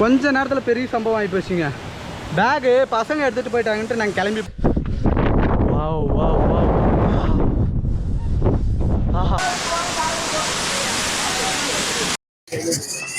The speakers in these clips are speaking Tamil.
கொஞ்ச நேரத்துல பெரிய சம்பவம் ஆகி போச்சுங்க. பேகு பசங்க எடுத்துட்டு போயிட்டாங்கன்ட்டு நாங்கள் கிளம்பி. Wow wow wow.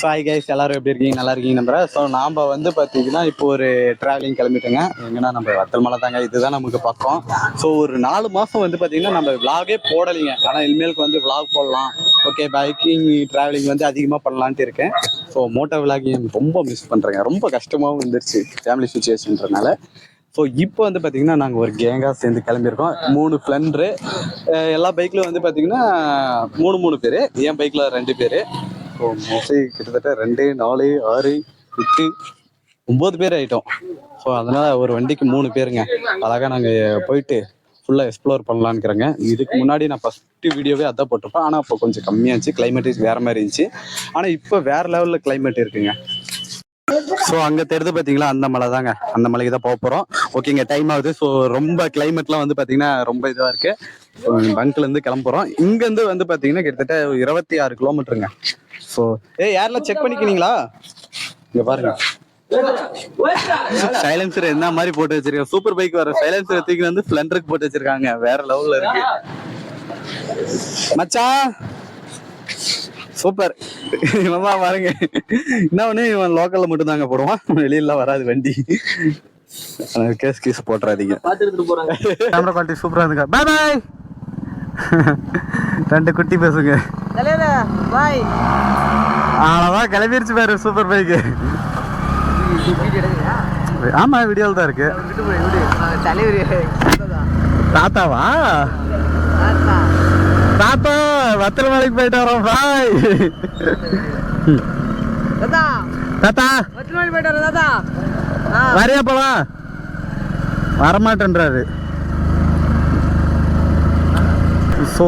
Hi guys, எல்லாரும் எப்படி இருக்கீங்க? நல்லா இருக்கீங்க நம்புறேன். ஸோ நாம் வந்து பார்த்தீங்கன்னா இப்போ ஒரு ட்ராவலிங் கிளம்பிட்டோங்க. எங்கன்னா நம்ம வத்தல் மலை தாங்க, இதுதான் நமக்கு பக்கம். ஸோ ஒரு 4 மாதம் வந்து பார்த்தீங்கன்னா நம்ம விளாகே போடலைங்க. ஆனால் இனிமேலுக்கு வந்து விளாக் போடலாம், ஓகே பைக்கிங் ட்ராவலிங் வந்து அதிகமாக பண்ணலான்ட்டு இருக்கேன். ஸோ மோட்டோ விளாகிங் ரொம்ப மிஸ் பண்ணுறேங்க. ரொம்ப கஷ்டமாகவும் இருந்துருச்சு ஃபேமிலி சுச்சுவேஷன்றனால. ஸோ இப்போ வந்து பார்த்தீங்கன்னா நாங்கள் ஒரு கேங்காக சேர்ந்து கிளம்பியிருக்கோம். 3 ஸ்ப்ளெண்டரு. எல்லா பைக்லையும் வந்து பார்த்தீங்கன்னா 3 பேர், என் பைக்கில் 2 பேர். ஸோ மோஸ்ட்லி கிட்டத்தட்ட 2, 4, 6, 8, 9 பேர் ஆகிட்டோம். ஸோ அதனால் ஒரு வண்டிக்கு 3 பேருங்க. அழகாக நாங்கள் போயிட்டு ஃபுல்லாக எக்ஸ்ப்ளோர் பண்ணலான்னுக்கிறேங்க. இதுக்கு முன்னாடி நான் ஃபஸ்ட்டு வீடியோவே அதான் போட்டிருப்பேன். ஆனால் இப்போ கொஞ்சம் கம்மியாச்சு, கிளைமேட் வேறு மாதிரி இருந்துச்சு. ஆனால் இப்போ வேறு லெவலில் கிளைமேட் இருக்குங்க. ஸோ அங்கே தெரிஞ்சு பார்த்தீங்களா, அந்த மலை தாங்க, அந்த மலைக்கு தான் போக போகிறோம். ஓகேங்க, டைம் ஆகுது. ஸோ ரொம்ப கிளைமேட்லாம் வந்து பார்த்தீங்கன்னா ரொம்ப இதுவாக இருக்குது. ஸோ பங்க்லேருந்து கிளம்புறோம். இங்கேருந்து வந்து பார்த்தீங்கன்னா கிட்டத்தட்ட 26 கிலோமீட்டருங்க. ஸோ யாரெல்லாம் செக் பண்ணிக்கினீங்களா? இங்கே பாருங்க, சைலன்சர் என்ன மாதிரி போட்டு வச்சிருக்காங்க. சூப்பர் பைக் வர சைலன்சர் தூக்கி வந்து ஸ்ப்ளெண்டருக்கு போட்டு வச்சிருக்காங்க. வேற லெவலில் இருக்கு மச்சான். சூப்பர். இவன் தான் பாருங்க, என்ன ஒண்ணு, இவன் லோக்கல்ல மட்டும் தாங்க போடுவான், வெளியில வராது வண்டி. கேஸ் போட்டுறாதீங்க. கேமரா குவாலிட்டி சூப்பரா இருந்துங்க. பாய் பாய். 2 குட்டி பேசுங்க. பாய். அவ்வளோதான் கிளம்பிருச்சு பாரு சூப்பர் பைக்கு. ஆமா, வீடியோவில் தான் இருக்கு. தாத்தாவா? தாத்தா வத்தல் மலைக்கு போயிட்டு வரோம். பாய் தாத்தா. வத்தல் மலைக்கு போயிட்டு வரோம் தாத்தா. வரையா போலாம்? வரமாட்டேன்றாரு. ஸோ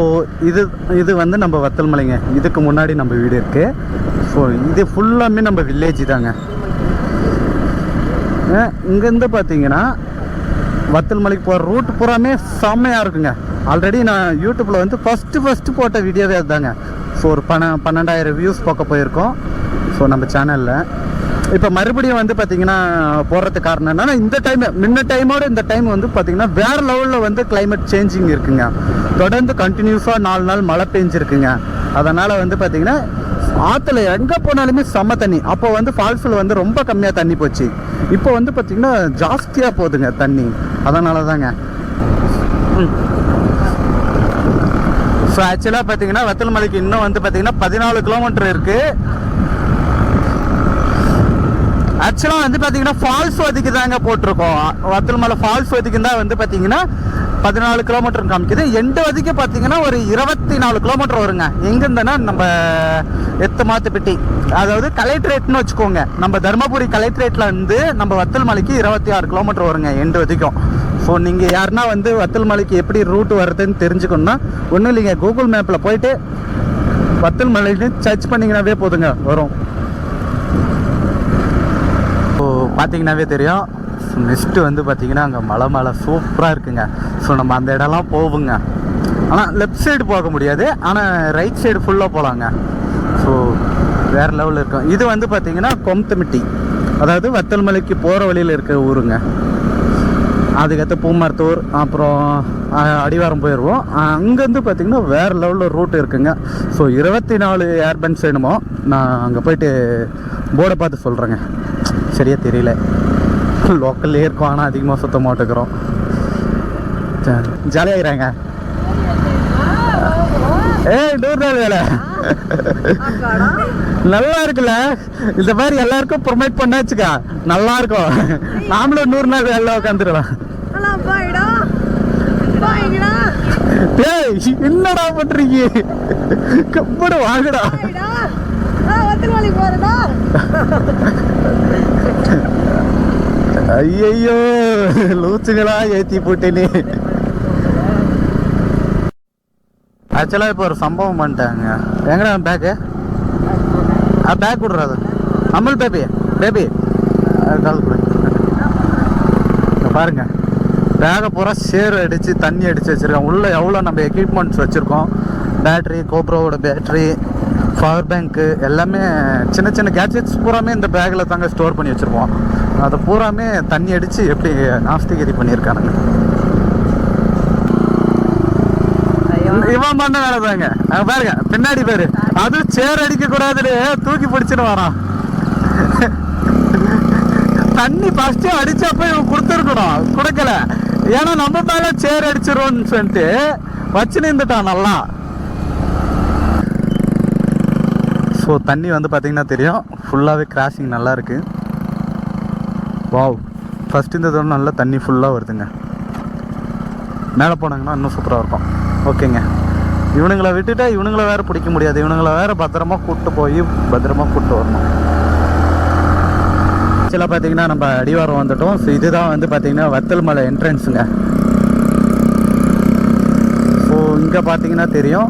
இது வந்து நம்ம வத்தல் மலைங்க. இதுக்கு முன்னாடி நம்ம வீடு இருக்கு. ஸோ இது ஃபுல்லாமே நம்ம வில்லேஜ் தாங்க. இங்கேருந்து பார்த்தீங்கன்னா வத்தல் மலைக்கு போகிற ரூட் பூராமே செம்மையாக இருக்குங்க. ஆல்ரெடி நான் யூடியூப்பில் வந்து ஃபஸ்ட்டு போட்ட வீடியோவே அதுதாங்க. ஸோ ஒரு 12,000 வியூஸ் பார்க்க போயிருக்கோம். ஸோ நம்ம சேனலில் இப்போ மறுபடியும் வந்து பார்த்தீங்கன்னா போகிறதுக்கு காரணம் என்னன்னா, இந்த டைம் முன்ன டைமோட இந்த டைம் வந்து பார்த்தீங்கன்னா வேறு லெவலில் வந்து கிளைமேட் சேஞ்சிங் இருக்குங்க. தொடர்ந்து கண்டினியூஸாக 4 நாள் மழை பெஞ்சிருக்குங்க. அதனால் வந்து பார்த்தீங்கன்னா ஆற்றுல எங்கே போனாலுமே செம்ம தண்ணி. அப்போ வந்து ஃபால்ஸில் வந்து ரொம்ப கம்மியாக தண்ணி போச்சு. இப்போ வந்து பார்த்தீங்கன்னா ஜாஸ்தியாக போகுதுங்க தண்ணி. அதனால தாங்க. ஸோ ஆக்சுவலாக பார்த்தீங்கன்னா வத்தல் மலைக்கு இன்னும் வந்து பார்த்தீங்கன்னா 14 கிலோமீட்டர் இருக்குது. ஆக்சுவலாக வந்து பார்த்தீங்கன்னா ஃபால்ஸ் வதிக்கு தாங்க போட்டிருக்கோம். வத்தல் மலை ஃபால்ஸ் வதிக்கு தான் வந்து பார்த்தீங்கன்னா 14 கிலோமீட்டர் காமிக்குது. எண்டு வதிக்கு பார்த்தீங்கன்னா ஒரு 24 கிலோமீட்டர் வருங்க. எங்கேருந்துன்னா நம்ம எத்தமாத்துப்பட்டி, அதாவது கலெக்டரேட்னு வச்சுக்கோங்க. நம்ம தருமபுரி கலெக்டரேட்டில் வந்து நம்ம வத்தல் மலைக்கு 26 கிலோமீட்டர் வருங்க எண்டு வதிக்கும். ஸோ நீங்கள் யாருன்னா வந்து வத்தல் மலைக்கு எப்படி ரூட் வருதுன்னு தெரிஞ்சுக்கணுன்னா ஒன்றும் இல்லைங்க, கூகுள் மேப்பில் போயிட்டு வத்தல் மலைன்னு சர்ச் பண்ணிங்கன்னாவே போதுங்க, வரும். ஸோ பார்த்தீங்கன்னாவே தெரியும். நெக்ஸ்ட்டு வந்து பார்த்தீங்கன்னா அங்கே மலை சூப்பராக இருக்குங்க. ஸோ நம்ம அந்த இடம்லாம் போவோங்க. ஆனால் லெஃப்ட் சைடு போக முடியாது, ஆனால் ரைட் சைடு ஃபுல்லாக போகலாங்க. ஸோ வேறு லெவலில் இருக்கும். இது வந்து பார்த்தீங்கன்னா கொம்தமிட்டி, அதாவது வத்தல் மலைக்கு போகிற வழியில் இருக்க ஊருங்க. அதுக்கடுத்து பூமரத்தூர், அப்புறம் அடிவாரம் போயிடுவோம். அங்கேருந்து பார்த்திங்கன்னா வேறு லெவலில் ரூட் இருக்குங்க. ஸோ 24 ஏர்பன்ஸ் வேணுமோ. நான் அங்கே போயிட்டு போர்டை பார்த்து சொல்கிறேங்க, சரியாக தெரியல. லோக்கல்லே இருக்கோம், ஆனால் அதிகமாக சுத்த மாட்டேங்கிறோம். ஜாலியாகிறாங்க. ஏய் 100 நாள் வேலை நல்லா இருக்குல்ல. இந்த மாதிரி எல்லாருக்கும் ப்ரொமோட் பண்ண வச்சுக்கா நல்லா இருக்கும். நாமளும் 100 நாள் வேலை உட்காந்துடலாம். என்னடா பண்றீங்க? கப்படு வாங்கடா. ஐயோ லூச்சுங்களா ஏத்தி போட்டேனே. ஆக்சுவலாக இப்போ ஒரு சம்பவம் பண்ணிட்டாங்க. எங்கடா பேக்கு? பேக் விட்றாது. அம்மல் பேபி கால் கொடு. பாருங்க, பேகை பூரா சேர் அடித்து தண்ணி அடித்து வச்சுருக்கேன். உள்ளே எவ்வளோ நம்ம எக்யூப்மெண்ட்ஸ் வச்சுருக்கோம், பேட்ரி, கோப்ரோவோட பேட்ரி, பவர் பேங்க்கு, எல்லாமே சின்ன சின்ன கேட்ஜெட்ஸ் பூராமே இந்த பேக்கில் தாங்க ஸ்டோர் பண்ணி வச்சுருப்போம். அதை பூராமே தண்ணி அடித்து எப்படி நாஸ்திகரி பண்ணியிருக்கானுங்க. இவன் பண்ண வேலை தாங்க. பாருங்க பின்னாடி பேரு, அதுவும் சேர் அடிக்க கூடாதுன்னு தூக்கி பிடிச்சிட்டு வரான். தண்ணி ஃபர்ஸ்ட் அடிச்சப்ப இவன் கொடுத்துருக்கணும், கொடுக்கல. ஏன்னா நம்ம மேல சேர் அடிச்சிருவோம்னு சொல்லிட்டு வச்சு நின்றுட்டான் நல்லா. ஸோ தண்ணி வந்து பார்த்தீங்கன்னா தெரியும், ஃபுல்லாகவே கிராசிங் நல்லா இருக்கு. வாவ், ஃபர்ஸ்ட் இந்த தடவை நல்லா தண்ணி ஃபுல்லாக வருதுங்க. மேலே போனாங்கன்னா இன்னும் சூப்பராக இருக்கும். ஓகேங்க, இவனுங்களை விட்டுட்டா இவனுங்களை வேறு பிடிக்க முடியாது. இவனுங்களை வேறு பத்திரமா கூப்பிட்டு போய் பத்திரமா கூப்பிட்டு வரணும். ஆக்சுவலாக பார்த்தீங்கன்னா நம்ம அடிவாரம் வந்துட்டோம். ஸோ இதுதான் வந்து பார்த்தீங்கன்னா வத்தல் மலை என்ட்ரன்ஸுங்க. ஸோ இங்கே பார்த்தீங்கன்னா தெரியும்,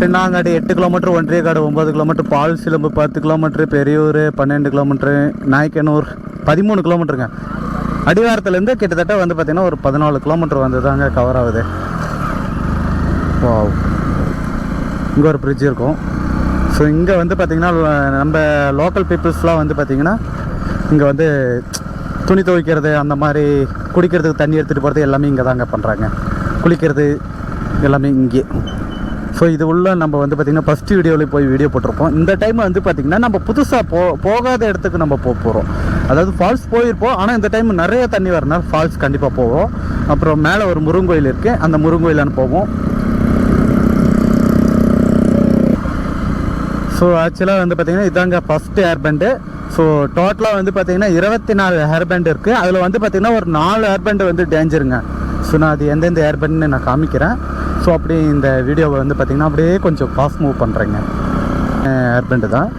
சின்னாங்காடி 8 கிலோமீட்டர், ஒன்றியக்காடு 9 கிலோமீட்டர், பால் சிலம்பு 10 கிலோமீட்டர், பெரியூர் 12 கிலோமீட்டர், நாய்க்கனூர் 13 கிலோமீட்டருங்க. அடிவாரத்துலேருந்து கிட்டத்தட்ட வந்து பார்த்திங்கன்னா ஒரு 14 கிலோமீட்டர் வந்து தாங்க கவர் ஆகுது. வாவ், இங்கே ஒரு பிரிட்ஜ் இருக்கும். ஸோ இங்கே வந்து பார்த்திங்கன்னா நம்ம லோக்கல் பீப்புள்ஸ்லாம் வந்து பார்த்திங்கன்னா இங்கே வந்து துணி துவைக்கிறது, அந்த மாதிரி குடிக்கிறதுக்கு தண்ணி எடுத்துகிட்டு போகிறது எல்லாமே இங்கே தாங்க பண்ணுறாங்க. குளிக்கிறது எல்லாமே இங்கே. ஸோ இது உள்ள நம்ம வந்து பார்த்திங்கன்னா ஃபஸ்ட்டு வீடியோவில் போய் வீடியோ போட்டிருப்போம். இந்த டைம் வந்து பார்த்திங்கன்னா நம்ம புதுசாக போகாத இடத்துக்கு நம்ம போகிறோம். அதாவது ஃபால்ஸ் போயிருப்போம், ஆனால் இந்த டைம் நிறைய தண்ணி வரனால ஃபால்ஸ் கண்டிப்பாக போவோம். அப்புறம் மேலே ஒரு முருங்கோயில் இருக்குது, அந்த முருங்கோயிலான்னு போவோம். ஸோ ஆக்சுவலாக வந்து பார்த்திங்கன்னா இதாங்க ஃபஸ்ட்டு ஹேர்பேண்டு. ஸோ டோட்டலாக வந்து பார்த்திங்கன்னா 24 ஹேர்பேண்ட் இருக்குது. அதில் வந்து பார்த்திங்கன்னா ஒரு 4 ஹேர்பேண்டு வந்து டேஞ்சருங்க. ஸோ நான் அது எந்தெந்த ஹேர்பேண்டுன்னு நான் காமிக்கிறேன். ஸோ அப்படி இந்த வீடியோவை வந்து பார்த்திங்கன்னா அப்படியே கொஞ்சம் ஃபாஸ்ட் மூவ் பண்ணுறேங்க. ஹேர்பேண்டு தான்.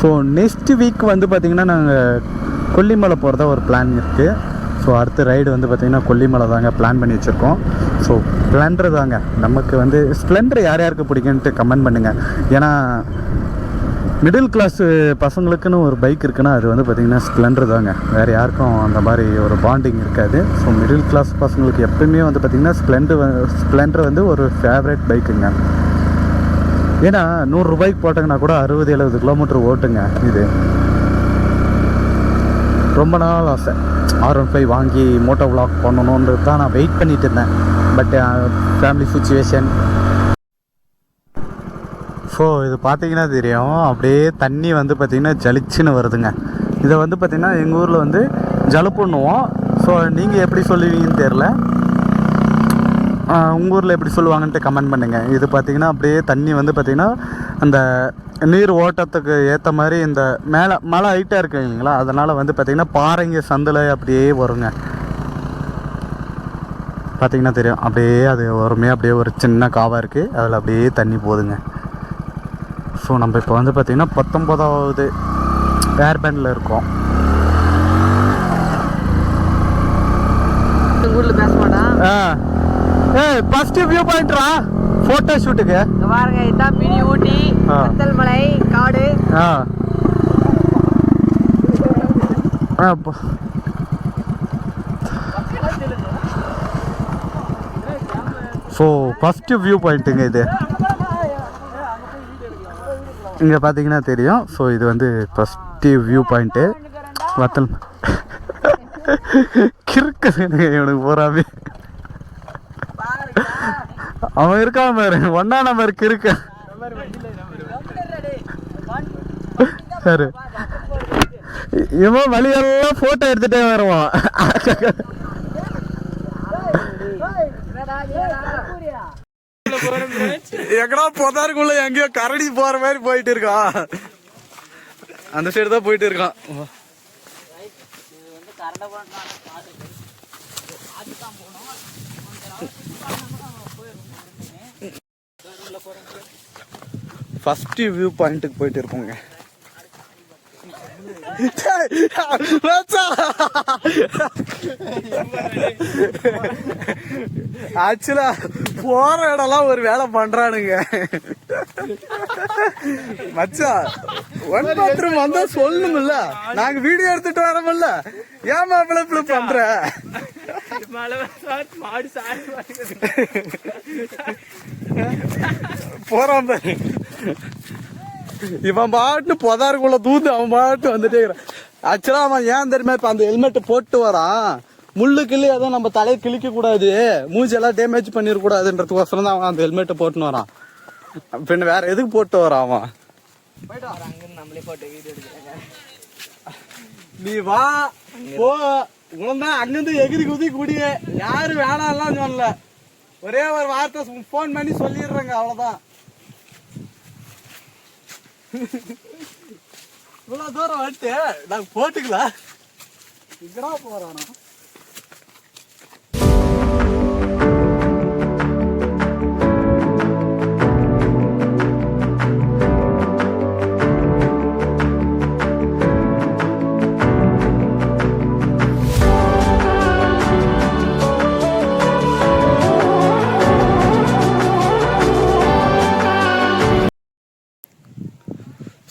ஸோ நெக்ஸ்ட் வீக் வந்து பார்த்திங்கன்னா நாங்கள் கொல்லிமலை போகிறதா ஒரு பிளான் இருக்குது. ஸோ அடுத்த ரைடு வந்து பார்த்திங்கன்னா கொல்லிமலை தாங்க பிளான் பண்ணி வச்சுருக்கோம். ஸோ ஸ்ப்ளெண்டர் தாங்க நமக்கு வந்து. ஸ்ப்ளெண்டர் யார் யாருக்கு பிடிக்குன்ட்டு கமெண்ட் பண்ணுங்கள். ஏன்னா மிடில் கிளாஸ் பசங்களுக்குன்னு ஒரு பைக் இருக்குன்னா அது வந்து பார்த்திங்கன்னா ஸ்ப்ளெண்டர் தாங்க. வேறு யாருக்கும் அந்த மாதிரி ஒரு பாண்டிங் இருக்காது. ஸோ மிடில் கிளாஸ் பசங்களுக்கு எப்பவுமே வந்து பார்த்திங்கன்னா ஸ்ப்ளெண்டர் வந்து ஒரு ஃபேவரட் பைக்குங்க. ஏன்னா 100 ரூபாய்க்கு போட்டாங்கன்னா கூட 60-70 கிலோமீட்டர் ஓட்டுங்க. இது ரொம்ப நாள் ஆசை, R15 வாங்கி மோட்டோ விளாக் பண்ணணுன்றது தான் நான் வெயிட் பண்ணிட்டு இருந்தேன். But family situation. ஸோ இது பார்த்தீங்கன்னா தெரியும், அப்படியே தண்ணி வந்து பார்த்திங்கன்னா ஜலிச்சுன்னு வருதுங்க. இதை வந்து பார்த்திங்கன்னா எங்கள் ஊரில் வந்து ஜலுப்புண்ணுவோம். ஸோ நீங்கள் எப்படி சொல்லுவீங்கன்னு தெரில, உங்கள் ஊரில் எப்படி சொல்லுவாங்கன்ட்டு கமெண்ட் பண்ணுங்கள். இது பார்த்திங்கன்னா அப்படியே தண்ணி வந்து பார்த்திங்கன்னா அந்த நீர் ஓட்டத்துக்கு ஏற்ற மாதிரி இந்த மேலே மழை ஹைட்டாக இருக்கு இல்லைங்களா, அதனால் வந்து பார்த்திங்கன்னா பாறைங்க சந்தில் அப்படியே வருங்க. பார்த்திங்கன்னா தெரியும், அப்படியே அது வருமே, அப்படியே ஒரு சின்ன காவாக இருக்குது, அதில் அப்படியே தண்ணி போகுதுங்க. ஸோ நம்ம இப்போ வந்து பார்த்திங்கன்னா 19வது ஹேர்பேண்டில் இருக்கோம். ஃபர்ஸ்ட் வியூ பாயிண்ட்ரா ஃபோட்டோ ஷூட்டுக்கு பாருங்க. இதான் மினி ஊட்டி வத்தல் மலை காடு. ஸோ ஃபர்ஸ்ட் வியூ பாயிண்ட்டுங்க இது. இங்கே பார்த்தீங்கன்னா தெரியும். ஸோ இது வந்து ஃபஸ்ட்டு வியூ பாயிண்ட்டு வத்தல். கிறுக்குதுங்க இவனுக்கு போறாமே. அவன் இருக்கான் பாரு, 1ஆம் நம்பர் கிறுக்க. சரி, இவன் வழியெல்லாம் ஃபோட்டோ எடுத்துகிட்டே வருவான். எங்கடா பொதாருக்குள்ள எங்கேயோ கரடி போற மாதிரி போயிட்டு இருக்கான். அந்த சைடு தான் போயிட்டு இருக்கான். ஃபர்ஸ்ட் வியூ பாயிண்ட்டுக்கு போயிட்டு இருக்கோங்க. ஆக்சுவலா போற இடம்லாம் ஒரு வேலை பண்றானுங்க மச்சா. 1 பாத்ரூம் வந்தா சொல்லணும்ல, நாங்க வீடியோ எடுத்துட்டு வரோம்ல, ஏன் மாப்பிள்ள இப்படி பண்ற? போறான் பாரு. இவன் பாட்டு புதாருக்குள்ள தூந்து அவன் பாட்டு வந்துட்டே இருக்கிறான். ஆக்சுவலா அவன் ஏன் தெரியுமா இப்ப அந்த ஹெல்மெட் போட்டு வரான், முள்ளு கிள்ளி எதுவும் நம்ம தலையை கிழிக்க கூடாது, மூஞ்சி எல்லாம் டேமேஜ் பண்ணிட கூடாதுன்றதுக்கோசரம் தான் அவன் அந்த ஹெல்மெட்டை போட்டுன்னு வரான். பின்ன வேற எதுக்கு போட்டு வரான் அவன்? நீ வா போ, உனதான் அங்கிருந்து எகிரி குதி குடிய, யாரு வேணாம்லாம் சொல்லல, ஒரே ஒரு வார்த்தை போன் பண்ணி சொல்லிடுறேங்க, அவ்வளவுதான். இவ்வளவு தூரம் வந்துட்டு நாங்க போட்டுக்கலாம். இங்கடா போறானா?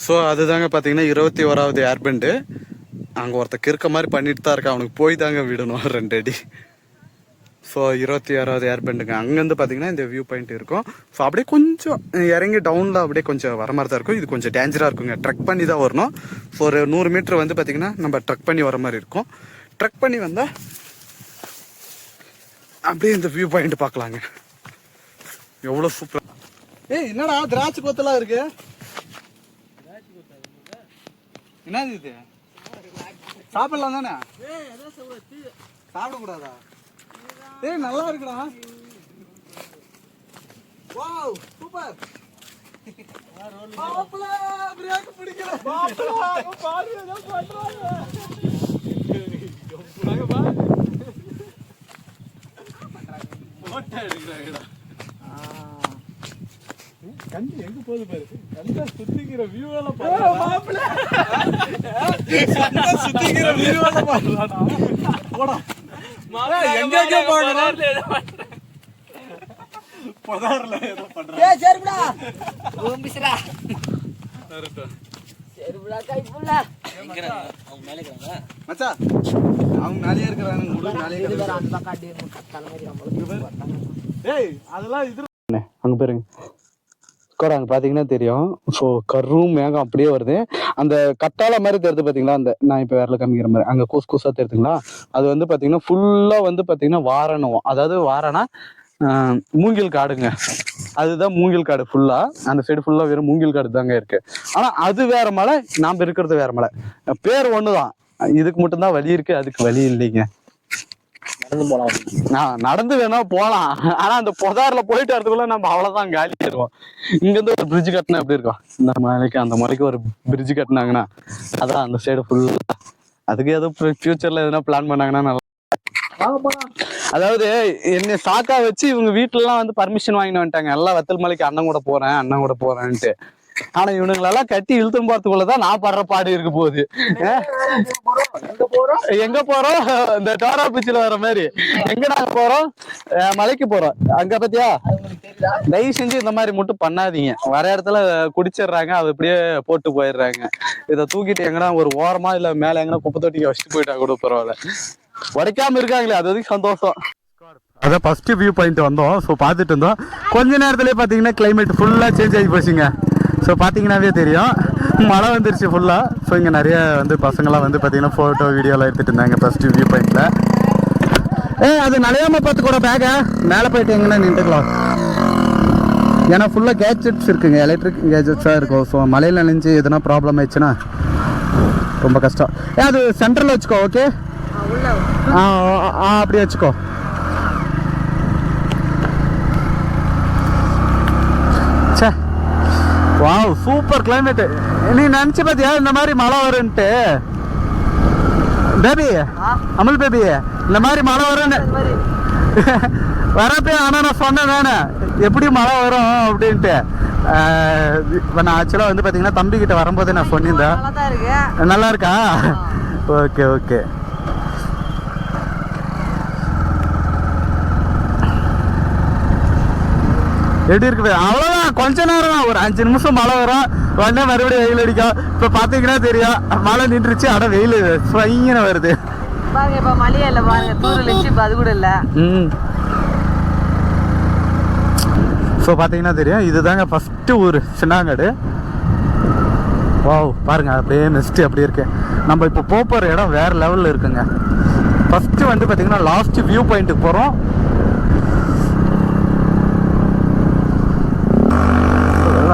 ஸோ அதுதாங்க பார்த்தீங்கன்னா 21வது ஏர்பெண்டு. அங்கே ஒருத்தர் கிறுக்க மாதிரி பண்ணிட்டு தான் இருக்கா, அவனுக்கு போய் தாங்க விடணும் 2 அடி. ஸோ 26வது ஏர்பெண்டுங்க. அங்கேருந்து பார்த்தீங்கன்னா இந்த வியூ பாயிண்ட் இருக்கும். ஸோ அப்படியே கொஞ்சம் இறங்கி டவுனில் அப்படியே கொஞ்சம் வர மாதிரி தான் இருக்கும். இது கொஞ்சம் டேஞ்சராக இருக்குங்க, ட்ரக் பண்ணி தான் வரணும். ஸோ ஒரு 100 மீட்டர் வந்து பார்த்தீங்கன்னா நம்ம ட்ரக் பண்ணி வர மாதிரி இருக்கும். ட்ரக் பண்ணி வந்தால் அப்படியே இந்த வியூ பாயிண்ட் பார்க்கலாங்க. எவ்வளோ சூப்பராக. ஏய் என்னடா திராட்சை கொத்தெல்லாம் இருக்கு, என்னது இது? சாப்பிடலாம் தானே? சாப்பிடக்கூடாதா? ஏய் நல்லா இருக்குடா. Wow super. பாப்ல பிரேக் பிடிக்கல. பாப்ல பாரு ஏதோ பண்றாங்க. வாங்க பா. போட்டோ எடுக்கறாங்கடா. கண்டி எங்க போகுது பாரு, கண்ட சுத்திக்கிற வியூ எல்லாம் பாரு. பாப்ல கண்ட சுத்திக்கிற வியூ எல்லாம் பாருடா. போடா எங்க பாக்குறான், பதார்ல ஏதோ பண்றான். ஏய் சரிடா ஓம்பிஸ்ரா சரிடா சரிடா கைப்புல எங்க அவங்க மேலே இருக்காங்க மச்சான், அவங்க மேலே இருக்காங்க, முழு மேலே இருக்காங்க. அந்த பக்கம் அடி கத்தால மாதிரி நம்மளுக்கு. ஏய் அதெல்லாம் இது அங்க பாருங்க அங்க பாத்தீங்கன்னா தெரியும். ஸோ கரும் மேகம் அப்படியே வருது, அந்த கட்டால மாதிரி தெரியுது பாத்தீங்களா, அந்த நான் இப்ப வேறல காமிக்கிற மாதிரி அங்க கூசு கூசா தெரியுதுங்களா, அது வந்து பாத்தீங்கன்னா ஃபுல்லா வந்து பாத்தீங்கன்னா வாரணம், அதாவது வாரணா மூங்கில் காடுங்க. அதுதான் மூங்கில் காடு ஃபுல்லா, அந்த சைடு ஃபுல்லா வெறும் மூங்கில் காடு தாங்க இருக்கு. ஆனா அது வேற மலை, நாம இருக்கிறது வேற மலை, பேர் ஒண்ணுதான். இதுக்கு மட்டும்தான் வழி இருக்கு, அதுக்கு வழி இல்லைங்க. நடந்து வேணா போலாம், ஆனா அந்த புதார்ல போயிட்டு வரதுக்குள்ள நம்ம அவ்வளவுதான் காலி ஆயிடுவோம். இங்க இருந்து ஒரு பிரிட்ஜ் கட்டினா எப்படி இருக்கும், இந்த மலைக்கு அந்த மலைக்கு ஒரு பிரிட்ஜ் கட்டினாங்கன்னா அதான் அந்த சைடு ஃபுல்லா. அதுக்கு ஏதோ ஃபியூச்சர்ல எதுனா பிளான் பண்ணாங்கன்னா நல்லா. அதாவது என்னை சாக்கா வச்சு இவங்க வீட்டுல எல்லாம் வந்து பர்மிஷன் வாங்கிட்டு வந்துட்டாங்க, எல்லாம் வத்தல் மலைக்கு அண்ணன் கூட போறேன்ட்டு. ஆனா இவனுங்களெல்லாம் கட்டி இழுத்தும் போறதுக்குள்ளதான் நான் படுற பாடு இருக்கு போகுது. எங்க போறோம், இந்த டோரா பிச்சில வர மாதிரி எங்க நாங்க போறோம், மலைக்கு போறோம். அங்க பத்தியா தயவு செஞ்சு இந்த மாதிரி மட்டும் பண்ணாதீங்க, வர இடத்துல குடிச்சிடுறாங்க, அது அப்படியே போட்டு போயிடுறாங்க. இதை தூக்கிட்டு எங்கன்னா ஒரு ஓரமா இல்ல மேல எங்கன்னா குப்பை தொட்டிக்கு வச்சுட்டு போயிட்டா கூட பரவாயில்ல, உடைக்காம இருக்காங்களே அது வரைக்கும் சந்தோஷம். அதான் ஃபர்ஸ்ட் வியூ பாயிண்ட் வந்தோம். ஸோ பார்த்துட்டு இருந்தோம், கொஞ்ச நேரத்துலேயே பார்த்தீங்கன்னா கிளைமேட் ஃபுல்லாக சேஞ்ச் ஆகி போச்சுங்க. ஸோ பார்த்தீங்கன்னாவே தெரியும் மழை வந்துருச்சு ஃபுல்லாக. ஸோ இங்கே நிறைய வந்து பசங்களாம் வந்து பார்த்தீங்கன்னா ஃபோட்டோ வீடியோலாம் எடுத்துகிட்டு இருந்தாங்க ஃபர்ஸ்ட் வியூ பாயிண்டில். அது நலையாமல் பார்த்து கூட பேக்கை மேலே போயிட்டு எங்கன்னா நின்றுக்கலாம், ஏன்னா ஃபுல்லாக கேஜெட்ஸ் இருக்குங்க, எலக்ட்ரிக் கேஜெட்ஸாக இருக்கும். ஸோ மழையில் நினைஞ்சு எதுனா ப்ராப்ளம் ஆயிடுச்சுன்னா ரொம்ப கஷ்டம். அது சென்டரில் வச்சுக்கோ, ஓகே அப்படியே வச்சுக்கோ. சே வாவ் சூப்பர் கிளைமேட். நீ நினைச்சு பாத்தியா இந்த மாதிரி மழை வரும்ட்டு பேபி, அமல் பேபி, இந்த மாதிரி மழை வரும்னு வரப்பே. ஆனா நான் சொன்னேன் நானே எப்படி மழை வரும் அப்படின்ட்டு. நான் ஆக்சுவலா வந்து பாத்தீங்கன்னா தம்பி கிட்ட வரும்போதே நான் சொன்னிருந்தேன். நல்லா இருக்கா? Okay okay. எப்படி இருக்குது அவ்வளோதான், கொஞ்ச நேரம் தான், ஒரு 5 நிமிஷம் மழை வரும், உடனே மறுபடியும் வெயில் அடிக்கும். இப்போ பார்த்தீங்கன்னா தெரியும் மழை நின்றுச்சு, ஆனால் வெயில் ஃபைன்னு வருது. பாருங்க இப்போ மழையே இல்லை பாருங்க, தூரல் வச்சு இப்போ அது கூட இல்லை. ஸோ பார்த்தீங்கன்னா தெரியும், இதுதாங்க ஃபஸ்ட்டு ஊர் சின்னாங்காடு. வாவ் பாருங்க, அப்படியே மிஸ்ட்டு அப்படியே இருக்கு. நம்ம இப்போ போகிற இடம் வேறு லெவலில் இருக்குங்க. ஃபஸ்ட்டு வந்து பார்த்தீங்கன்னா லாஸ்ட்டு வியூ பாயிண்ட்டுக்கு போகிறோம்.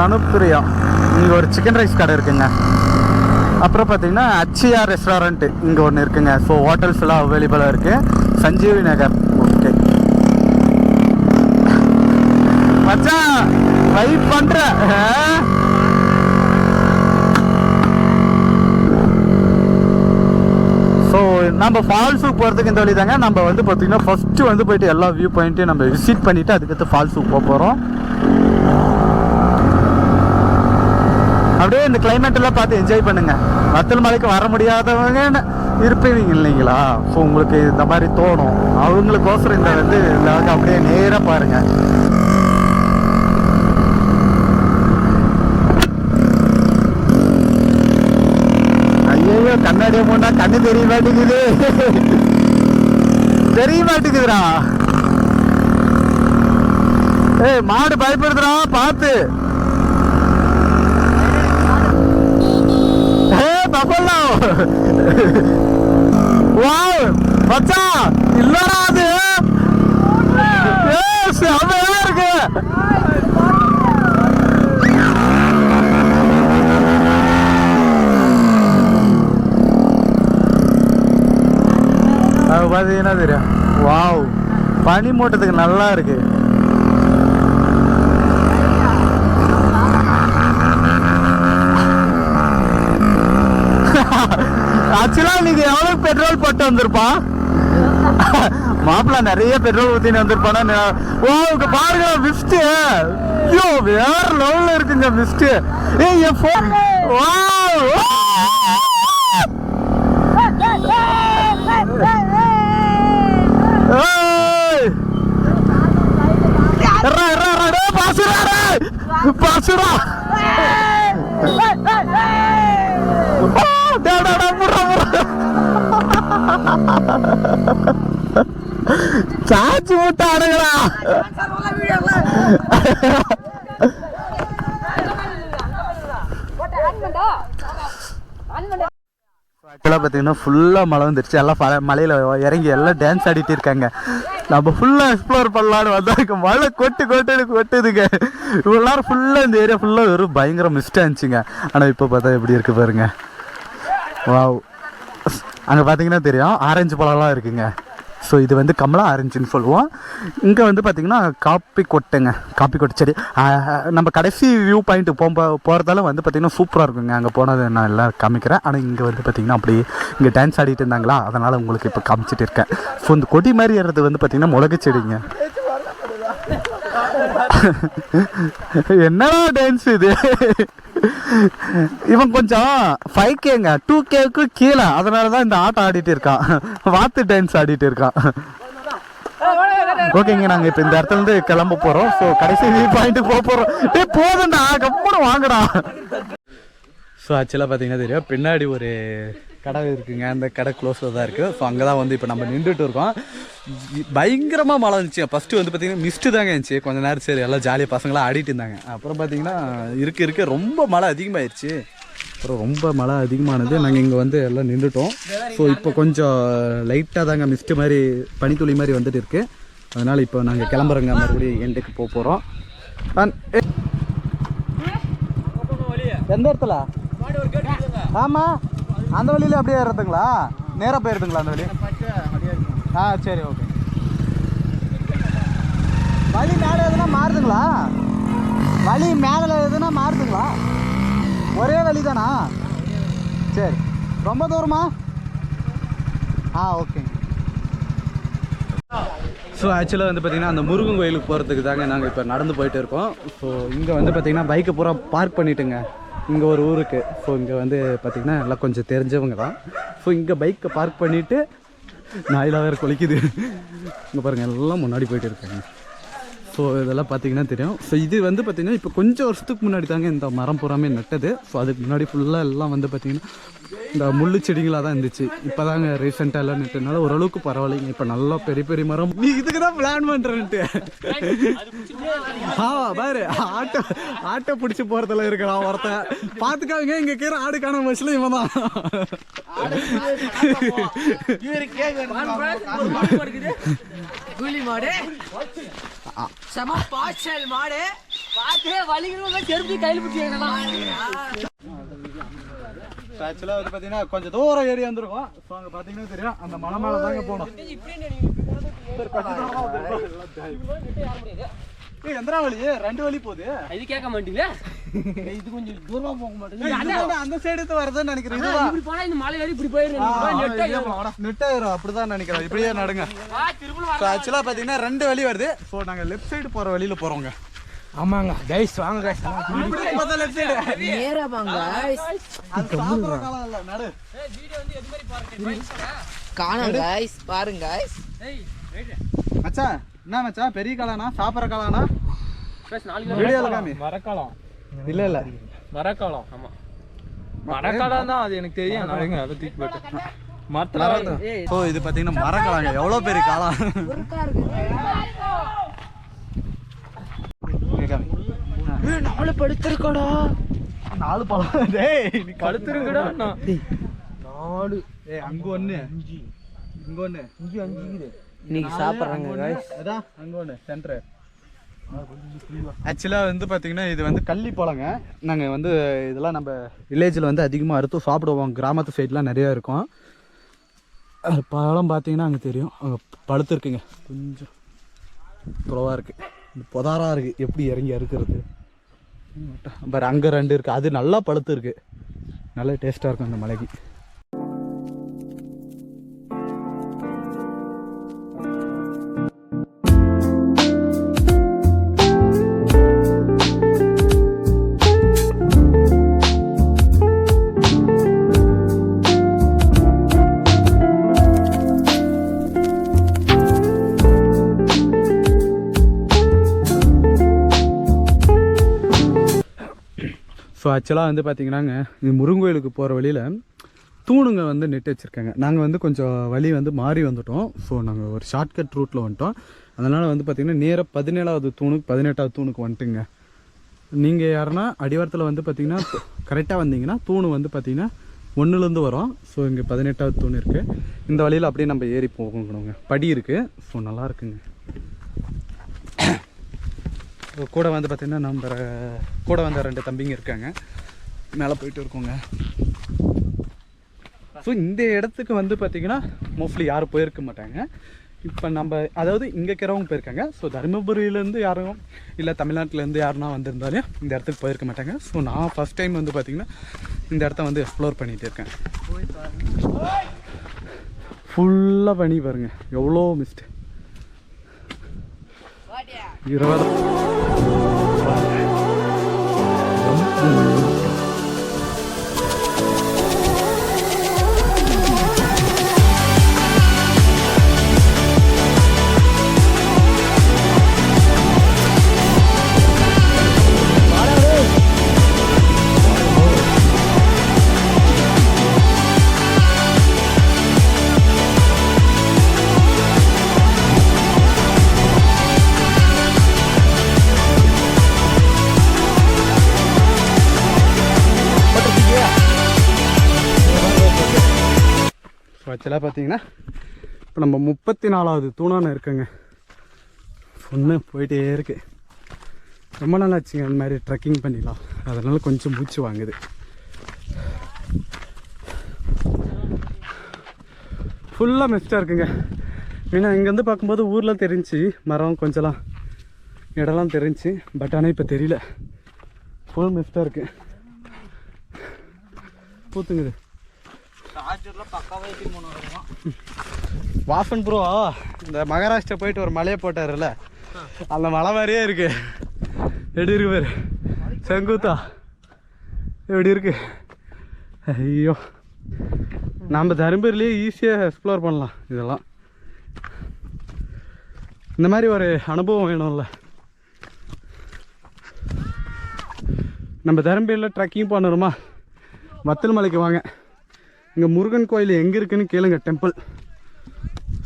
அனுப்பிரியா இங்கே ஒரு சிக்கன் ரைஸ் கடை இருக்குங்க. அப்புறம் பார்த்தீங்கன்னா அச்சியா ரெஸ்டாரண்ட்டு இங்கே ஒன்று இருக்குங்க. ஸோ ஹோட்டல்ஸ் எல்லாம் அவைலபிளாக இருக்குது. சஞ்சீவி நகர். ஓகே மச்சான் வெயிட் பண்ணுறேன். ஸோ நம்ம ஃபால்ஸுக்கு போகிறதுக்கு இந்த வழி தாங்க. நம்ம வந்து பார்த்திங்கன்னா ஃபஸ்ட்டு வந்து போயிட்டு எல்லா வியூ பாயிண்ட்டையும் நம்ம விசிட் பண்ணிவிட்டு அதுக்கடுத்து ஃபால்ஸுக்கு போக போகிறோம். அப்படியே இந்த கிளைமேட்டெல்லாம் பார்த்து என்ஜாய் பண்ணுங்கள். வத்தல் மலைக்கு வர முடியாதவங்க இருப்பீங்க இல்லைங்களா? ஸோ உங்களுக்கு இந்த மாதிரி தோணும். அவங்களுக்கோசரம் இந்த வந்து அப்படியே நேராக பாருங்கள். ஐயோ கண்ணாடியை போனா கண்ணு தெரிய மாட்டேங்குது. தெரிய மாட்டேங்குதுடா. ஏய் மாடு பயப்படுதுடா, பார்த்து. பப்பல்லா வாவ் மச்சான், இல்லடா அது செமையா இருக்கு. அது பார்த்தீங்கன்னா தெரியும். வாவ் பனி மூட்டத்துக்கு நல்லா இருக்கு. ஆக்சுவலா நீங்க எவ்வளவு பெட்ரோல் போட்டு வந்திருப்பான் மாப்பிள்ள? நிறைய பெட்ரோல் ஊத்தின்னு வந்திருப்பானா? ஓ இங்க பாருங்க மிஸ்ட். ஐயோ வேற லெவல்ல இருக்குங்க மிஸ்ட். ஏய் என் போன். வாவ் ஏய் ரா ரா ரா பாசுடா பாசுடா. சாச்சி மூட்டை அடங்கடா. ஆக்சுவலாக பார்த்தீங்கன்னா ஃபுல்லாக மழை வந்துருச்சு. எல்லாம் மலையில் இறங்கி எல்லாம் டான்ஸ் ஆடிட்டு இருக்காங்க. நம்ம ஃபுல்லாக எக்ஸ்ப்ளோர் பண்ணலான்னு வந்தாங்க. மழை கொட்டுதுங்க. இவ்வளோ நேரம் ஃபுல்லாக இந்த ஏரியா ஃபுல்லாக வெறும் பயங்கர மிஸ்டாக இருந்துச்சுங்க. ஆனால் இப்போ பார்த்தா எப்படி இருக்குது பாருங்க. வாவ் அங்கே பார்த்தீங்கன்னா தெரியும் ஆரஞ்சு பழம்லாம் இருக்குங்க. ஸோ இது வந்து கமலா ஆரஞ்சுன்னு சொல்லுவோம். இங்கே வந்து பார்த்திங்கன்னா காப்பி கொட்டை செடி. நம்ம கடைசி வியூ பாயிண்ட்டு போகிறதால வந்து பார்த்திங்கன்னா சூப்பராக இருக்குங்க. அங்கே போனது நான் எல்லாம் காமிக்கிறேன். ஆனால் இங்கே வந்து பார்த்திங்கன்னா அப்படி இங்கே டான்ஸ் ஆடிட்டு இருந்தாங்களா, அதனால் உங்களுக்கு இப்போ காமிச்சிட்டு இருக்கேன். ஸோ இந்த கொடி மாதிரி ஏறது வந்து பார்த்திங்கன்னா மிளகு செடிங்க. என்னடா டான்ஸ் இது? இவன் கொஞ்சம் 5Kங்க 2Kக்கு கீழே, அதனால தான் இந்த ஆட்டம் ஆடிட்டு இருக்கான். வாத்து டான்ஸ் ஆடிட்டு இருக்கான். ஓகேங்க, நாங்கள் இப்போ இந்த இடத்துல இருந்து கிளம்ப போகிறோம். ஸோ கடைசி வியூ பாயிண்ட்டுக்கு போக போகிறோம். போதும்டா கம்முன்னு வாங்கடா. ஸோ ஆக்சுவலாக பார்த்தீங்கன்னா தெரியும் பின்னாடி ஒரு கடை இருக்குங்க. அந்த கடை க்ளோஸில் தான் இருக்குது. ஸோ அங்கே தான் வந்து இப்போ நம்ம நின்றுட்டு இருக்கோம். பயங்கரமாக மழை இருந்துச்சு. ஃபஸ்ட்டு வந்து பார்த்திங்கன்னா மிஸ்ட்டு தாங்க இருந்துச்சு. கொஞ்சம் நேரம் சரி எல்லாம் ஜாலியாக பசங்களாம் ஆடிட்டு இருந்தாங்க. அப்புறம் பார்த்திங்கன்னா இருக்க ரொம்ப மழை அதிகமாகிடுச்சு. அப்புறம் ரொம்ப மழை அதிகமானது நாங்கள் இங்கே வந்து எல்லாம் நின்றுட்டோம். ஸோ இப்போ கொஞ்சம் லைட்டாக தாங்க மிஸ்ட்டு மாதிரி பனித்துளி மாதிரி வந்துட்டு இருக்குது. அதனால் இப்போ நாங்கள் கிளம்புறோங்க. மறுபடியும் எண்டுக்கு போக போகிறோம். எந்த இடத்துல? ஆமாம் அந்த வழியில் அப்படியே ஏறுறதுங்களா? நேராக போயிருதுங்களா அந்த வழி? சரி ஓகே. வழி மேலே எதுனா மாறுதுங்களா? வழி மேலே எதுனா மாறுதுங்களா? ஒரே வழி தானா? சரி. ரொம்ப தூரமா? ஓகேங்க. ஸோ ஆக்சுவலாக வந்து பார்த்திங்கன்னா அந்த முருகன் கோயிலுக்கு போகிறதுக்கு தாங்க நாங்கள் இப்போ நடந்து போயிட்டு இருக்கோம். ஸோ இங்கே வந்து பார்த்திங்கன்னா பைக்கை பூரா பார்க் பண்ணிவிட்டுங்க. இங்கே ஒரு ஊருக்கு. ஸோ இங்கே வந்து பார்த்திங்கன்னா எல்லாம் கொஞ்சம் தெரிஞ்சவங்க தான். ஸோ இங்கே பைக்கை பார்க் பண்ணிவிட்டு நாயில வேறு குளிக்குது. இங்கே பாருங்கள் எல்லாம் முன்னாடி போயிட்டு இருக்காங்க. ஸோ இதெல்லாம் பார்த்தீங்கன்னா தெரியும். ஸோ இது வந்து பார்த்திங்கன்னா இப்போ கொஞ்சம் வருஷத்துக்கு முன்னாடி தாங்க இந்த மரம் பூராமே நட்டது. ஸோ அதுக்கு முன்னாடி ஃபுல்லாக எல்லாம் வந்து பார்த்திங்கன்னா இந்த முள்ளு செடிகளாக தான் இருந்துச்சு. இப்போ தாங்க ரீசெண்டாக எல்லாம் நட்டதுனால ஓரளவுக்கு பரவாயில்லைங்க. இப்போ நல்லா பெரிய பெரிய மரம். நீ இதுக்கு தான் பிளான் பண்ணுறேன்ட்டு பாரு ஆட்டோ பிடிச்சி போகிறதுல இருக்கிறான் ஒருத்தன். பார்த்துக்காங்க இங்கே கீரை ஆடு காண பஸ்ல இவன் தான். ஆக்சுவலாக வந்து பார்த்தீங்கன்னா கொஞ்சம் தூரம் ஏறி வந்துருக்கோம். ஸோ அங்கே பார்த்தீங்கன்னா தெரியும் அந்த மலை மேலே தாங்க போகணும். எந்த வழி? 2 வழி போகுது. இது கேட்க மாட்டீங்களா? இது கொஞ்சம் தூரமா போக மாட்டேங்குது. அந்த சைடு வரதுன்னு நினைக்கிறேன். இப்படி போனா இந்த மலை ஏறி இப்படி போயிடும். நெட்டாயிரும் அப்படிதான் நினைக்கிறேன். இப்படியே நடுங்க. ஆக்சுவலா பாத்தீங்கன்னா 2 வழி வருது. ஸோ நாங்க லெஃப்ட் சைடு போற வழியில போறோங்க. ஆமாங்க கைஸ், வாங்க கைஸ். லெஃப்ட் சைடு நேரா வாங்க கைஸ். அது சாப்பிற காலம் இல்ல, நடு. வீடியோ வந்து எது மாதிரி பாருங்க. காணோம் கைஸ், பாருங்க கைஸ். ஏய் ரைட் மச்சான். என்ன மச்சான் பெரிய காளானா சாப்பிற காளானா? ப்ளஸ் 4 கிலோ வீடியோல காமி. மரக்காளம் இல்ல மரக்காளம். ஆமா மரக்காளம் தான், அது எனக்கு தெரியும். நான் அத தூக்கி போட்டு மரத்துல. சோ இது பாத்தீங்கன்னா மரக்காளங்க. எவ்வளவு பெரிய காளான் நாலு படுத்திருக்கடா. 4 பழம். டேய் நீ படுத்திருக்கடா. 4 அங்க 1 5 இங்க 1 5 5 இன்னைக்கு சாப்பிட்றாங்க கைஸ். அதான் அங்கே ஒன்று சென்டரு. ஆக்சுவலாக வந்து பார்த்திங்கன்னா இது வந்து கள்ளி பழங்க. நாங்கள் வந்து இதெல்லாம் நம்ம வில்லேஜில் வந்து அதிகமாக அறுத்து சாப்பிடுவோம். கிராமத்து சைட்லாம் நிறையா இருக்கும். பழம் பார்த்தீங்கன்னா அங்கே தெரியும். அங்கே பழுத்துருக்குங்க. கொஞ்சம் குறவாக இருக்குது. புதாராக இருக்குது. எப்படி இறங்கி அறுக்கிறது பாரு. அங்கே 2 இருக்குது. அது நல்லா பழுத்து இருக்குது. நல்லா டேஸ்ட்டாக இருக்கும் அந்த மலைக்கு. ஸோ ஆக்சுவலாக வந்து பார்த்திங்கன்னாங்க இது முருங்கோயிலுக்கு போகிற வழியில் தூணுங்க வந்து நெட்டு வச்சுருக்காங்க. நாங்கள் வந்து கொஞ்சம் வழி வந்து மாறி வந்துவிட்டோம். ஸோ நாங்கள் ஒரு ஷார்ட்கட் ரூட்டில் வந்துட்டோம். அதனால் வந்து பார்த்திங்கன்னா நேராக 17வது தூணுக்கு 18வது தூணுக்கு வந்துட்டுங்க. நீங்கள் யாருன்னா அடிவாரத்தில் வந்து பார்த்திங்கன்னா கரெக்டாக வந்தீங்கன்னா தூணு வந்து பார்த்திங்கன்னா 1லேருந்து வரும். ஸோ இங்கே 18வது தூண் இருக்குது. இந்த வழியில் அப்படியே நம்ம ஏறி போகணுங்க. படி இருக்குது. ஸோ நல்லா இருக்குங்க. கூட வந்து பார்த்திங்கன்னா நம்ம கூட வந்த 2 தம்பிங்க இருக்காங்க. மேலே போயிட்டு இருக்கோங்க. ஸோ இந்த இடத்துக்கு வந்து பார்த்திங்கன்னா மோஸ்ட்லி யாரும் போயிருக்க மாட்டாங்க. இப்போ நம்ம அதாவது இங்கே இருக்கிறவங்க போயிருக்காங்க. ஸோ தருமபுரியிலேருந்து யாரும் இல்லை தமிழ்நாட்டிலேருந்து யாருன்னா வந்திருந்தாலும் இந்த இடத்துக்கு போயிருக்க மாட்டாங்க. ஸோ நான் ஃபஸ்ட் டைம் வந்து பார்த்திங்கன்னா இந்த இடத்த வந்து எக்ஸ்ப்ளோர் பண்ணிகிட்டு இருக்கேன். ஃபுல்லாக பண்ணி பாருங்கள் எவ்வளோ மிஸ்ட். 20 ஆக்சுவலாக பார்த்தீங்கன்னா இப்போ நம்ம 34வது தூணான இருக்குங்க. ஒன்று போயிட்டே இருக்கு. ரொம்ப நாள் ஆச்சுங்க அந்த மாதிரி ட்ரெக்கிங் பண்ணிடலாம். அதனால கொஞ்சம் மூச்சு வாங்குது. ஃபுல்லாக மிஸ்டாக இருக்குங்க. ஏன்னா இங்கேருந்து பார்க்கும்போது ஊரில் தெரிஞ்சு மரம் கொஞ்சம்லாம் இடம்லாம் தெரிஞ்சு. பட் ஆனால் இப்போ தெரியல. ஃபுல் மிஸ்டாக இருக்குது. பூத்துங்குது. வாசன் ப்ரோ இந்த மகாராஷ்டிரா போயிட்டு ஒரு மலையை போட்டார்ல, அந்த மலை மாதிரியே இருக்கு. எப்படி இருக்கு பேர் செங்குத்தா எப்படி இருக்கு. ஐயோ நம்ம தருமபுரிலேயே ஈஸியாக எக்ஸ்ப்ளோர் பண்ணலாம். இதெல்லாம் இந்த மாதிரி ஒரு அனுபவம் வேணும்ல. நம்ம தருமபுரியில் ட்ரெக்கிங் பண்ணணுமா, வத்தல் மலைக்கு வாங்க. இங்கே முருகன் கோயில் எங்கே இருக்குன்னு கேளுங்க, டெம்பிள்.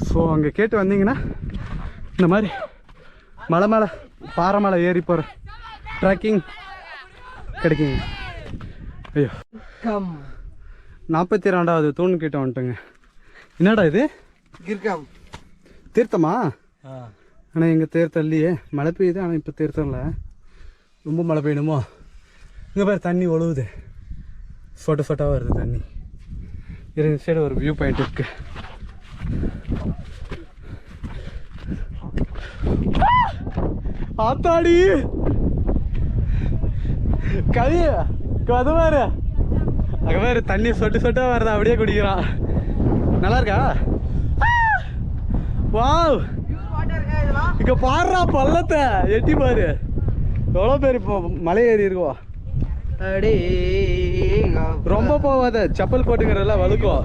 ஸோ அங்கே கேட்டு வந்தீங்கன்னா இந்த மாதிரி மலை மேலே பாறை மேலே ஏறி போகிற ட்ரெக்கிங் கிடைக்குங்க. ஐயோ 42வது தூண் கிட்ட வந்துட்டோங்க. என்னடா இது தீர்த்தமா? ஆனால் எங்கள் தேர் தள்ளியே மழை பெய்யுது. ஆனால் இப்போ தீர்த்தம் இல்லை, ரொம்ப மழை பெய்யணுமோ. இங்கே பாரு தண்ணி ஒழுகுது, ஃபோட்டோவாக வருது தண்ணி. இந்த சைடு ஒரு வியூ பாயிண்ட் இருக்கு. ஆத்தாடி கவி அது பாரு, அங்கே பாரு தண்ணி சொட்டா வருதா, அப்படியே குடிக்கிறான். நல்லா இருக்கா? வாவ், இங்க பாடுறா பள்ளத்தை எட்டி பாரு, எவ்வளோ பேர் இப்போ மலை ஏறி இருக்கோ. ரொம்ப போவாத, செப்பல் போட்டுக்கிறதுல வழுக்கும்.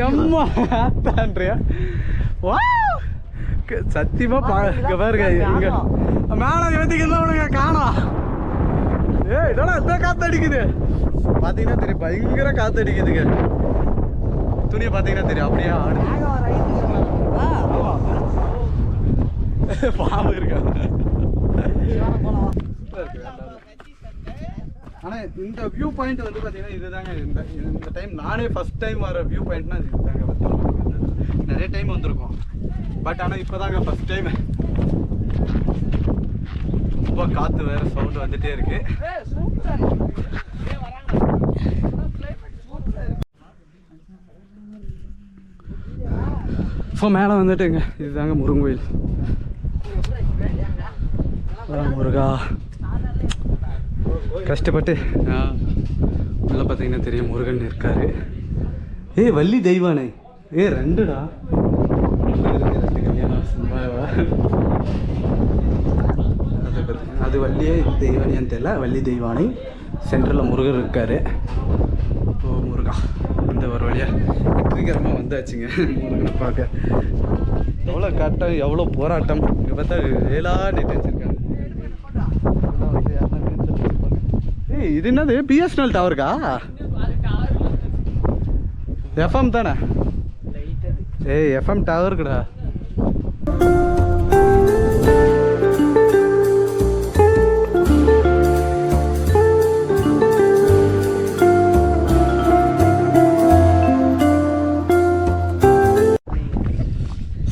எம்மான்றியா? வா சத்தியமா இங்க பாருங்க, இங்க மேல ஏத்திக்கலாம் உனக்கு காணோம். இதோட எந்த காத்து அடிக்குது பாத்தீங்கன்னா தெரியும், பயங்கர காத்து அடிக்குதுங்க. துணியை பாத்தீங்கன்னா தெரியும், அப்படியே ஆடு பாம்பு இருக்கா. ஆனால் இந்த வியூ பாயிண்ட் வந்து பார்த்தீங்கன்னா இதுதாங்க. இந்த டைம் நானே ஃபஸ்ட் டைம் வர வியூ பாயிண்ட்னா இதுதாங்க. நிறைய டைம் வந்திருக்கோம், பட் ஆனால் இப்போ தாங்க ஃபஸ்ட் டைம். ரொம்ப காற்று வேறு சவுண்டு வந்துகிட்டே இருக்கு. ஸோ மேலே வந்துட்டுங்க இதுதாங்க முருகன் கோயில். முருகா கஷ்டப்பட்டு உள்ள பார்த்தீங்கன்னா தெரியும் முருகன் இருக்காரு. வள்ளி தெய்வானை ரெண்டுடா, அது வள்ளியே தெய்வானியான்னு தெரியல. வள்ளி தெய்வானை சென்ட்ரலில் முருகர் இருக்காரு. ஓ முருகா, இந்த ஒரு வழியாக வெற்றிகரமாக வந்தாச்சுங்க முருகனை பார்க்க. எவ்வளோ கட்டம், எவ்வளோ போராட்டம். இங்கே பார்த்தா வேளா நெட்டு வச்சிருக்காங்க. இது என்னது பிஎஸ்என்எல் டவருக்கா? எஃப்எம் தானே? எஃப்எம் டவருக்குடா.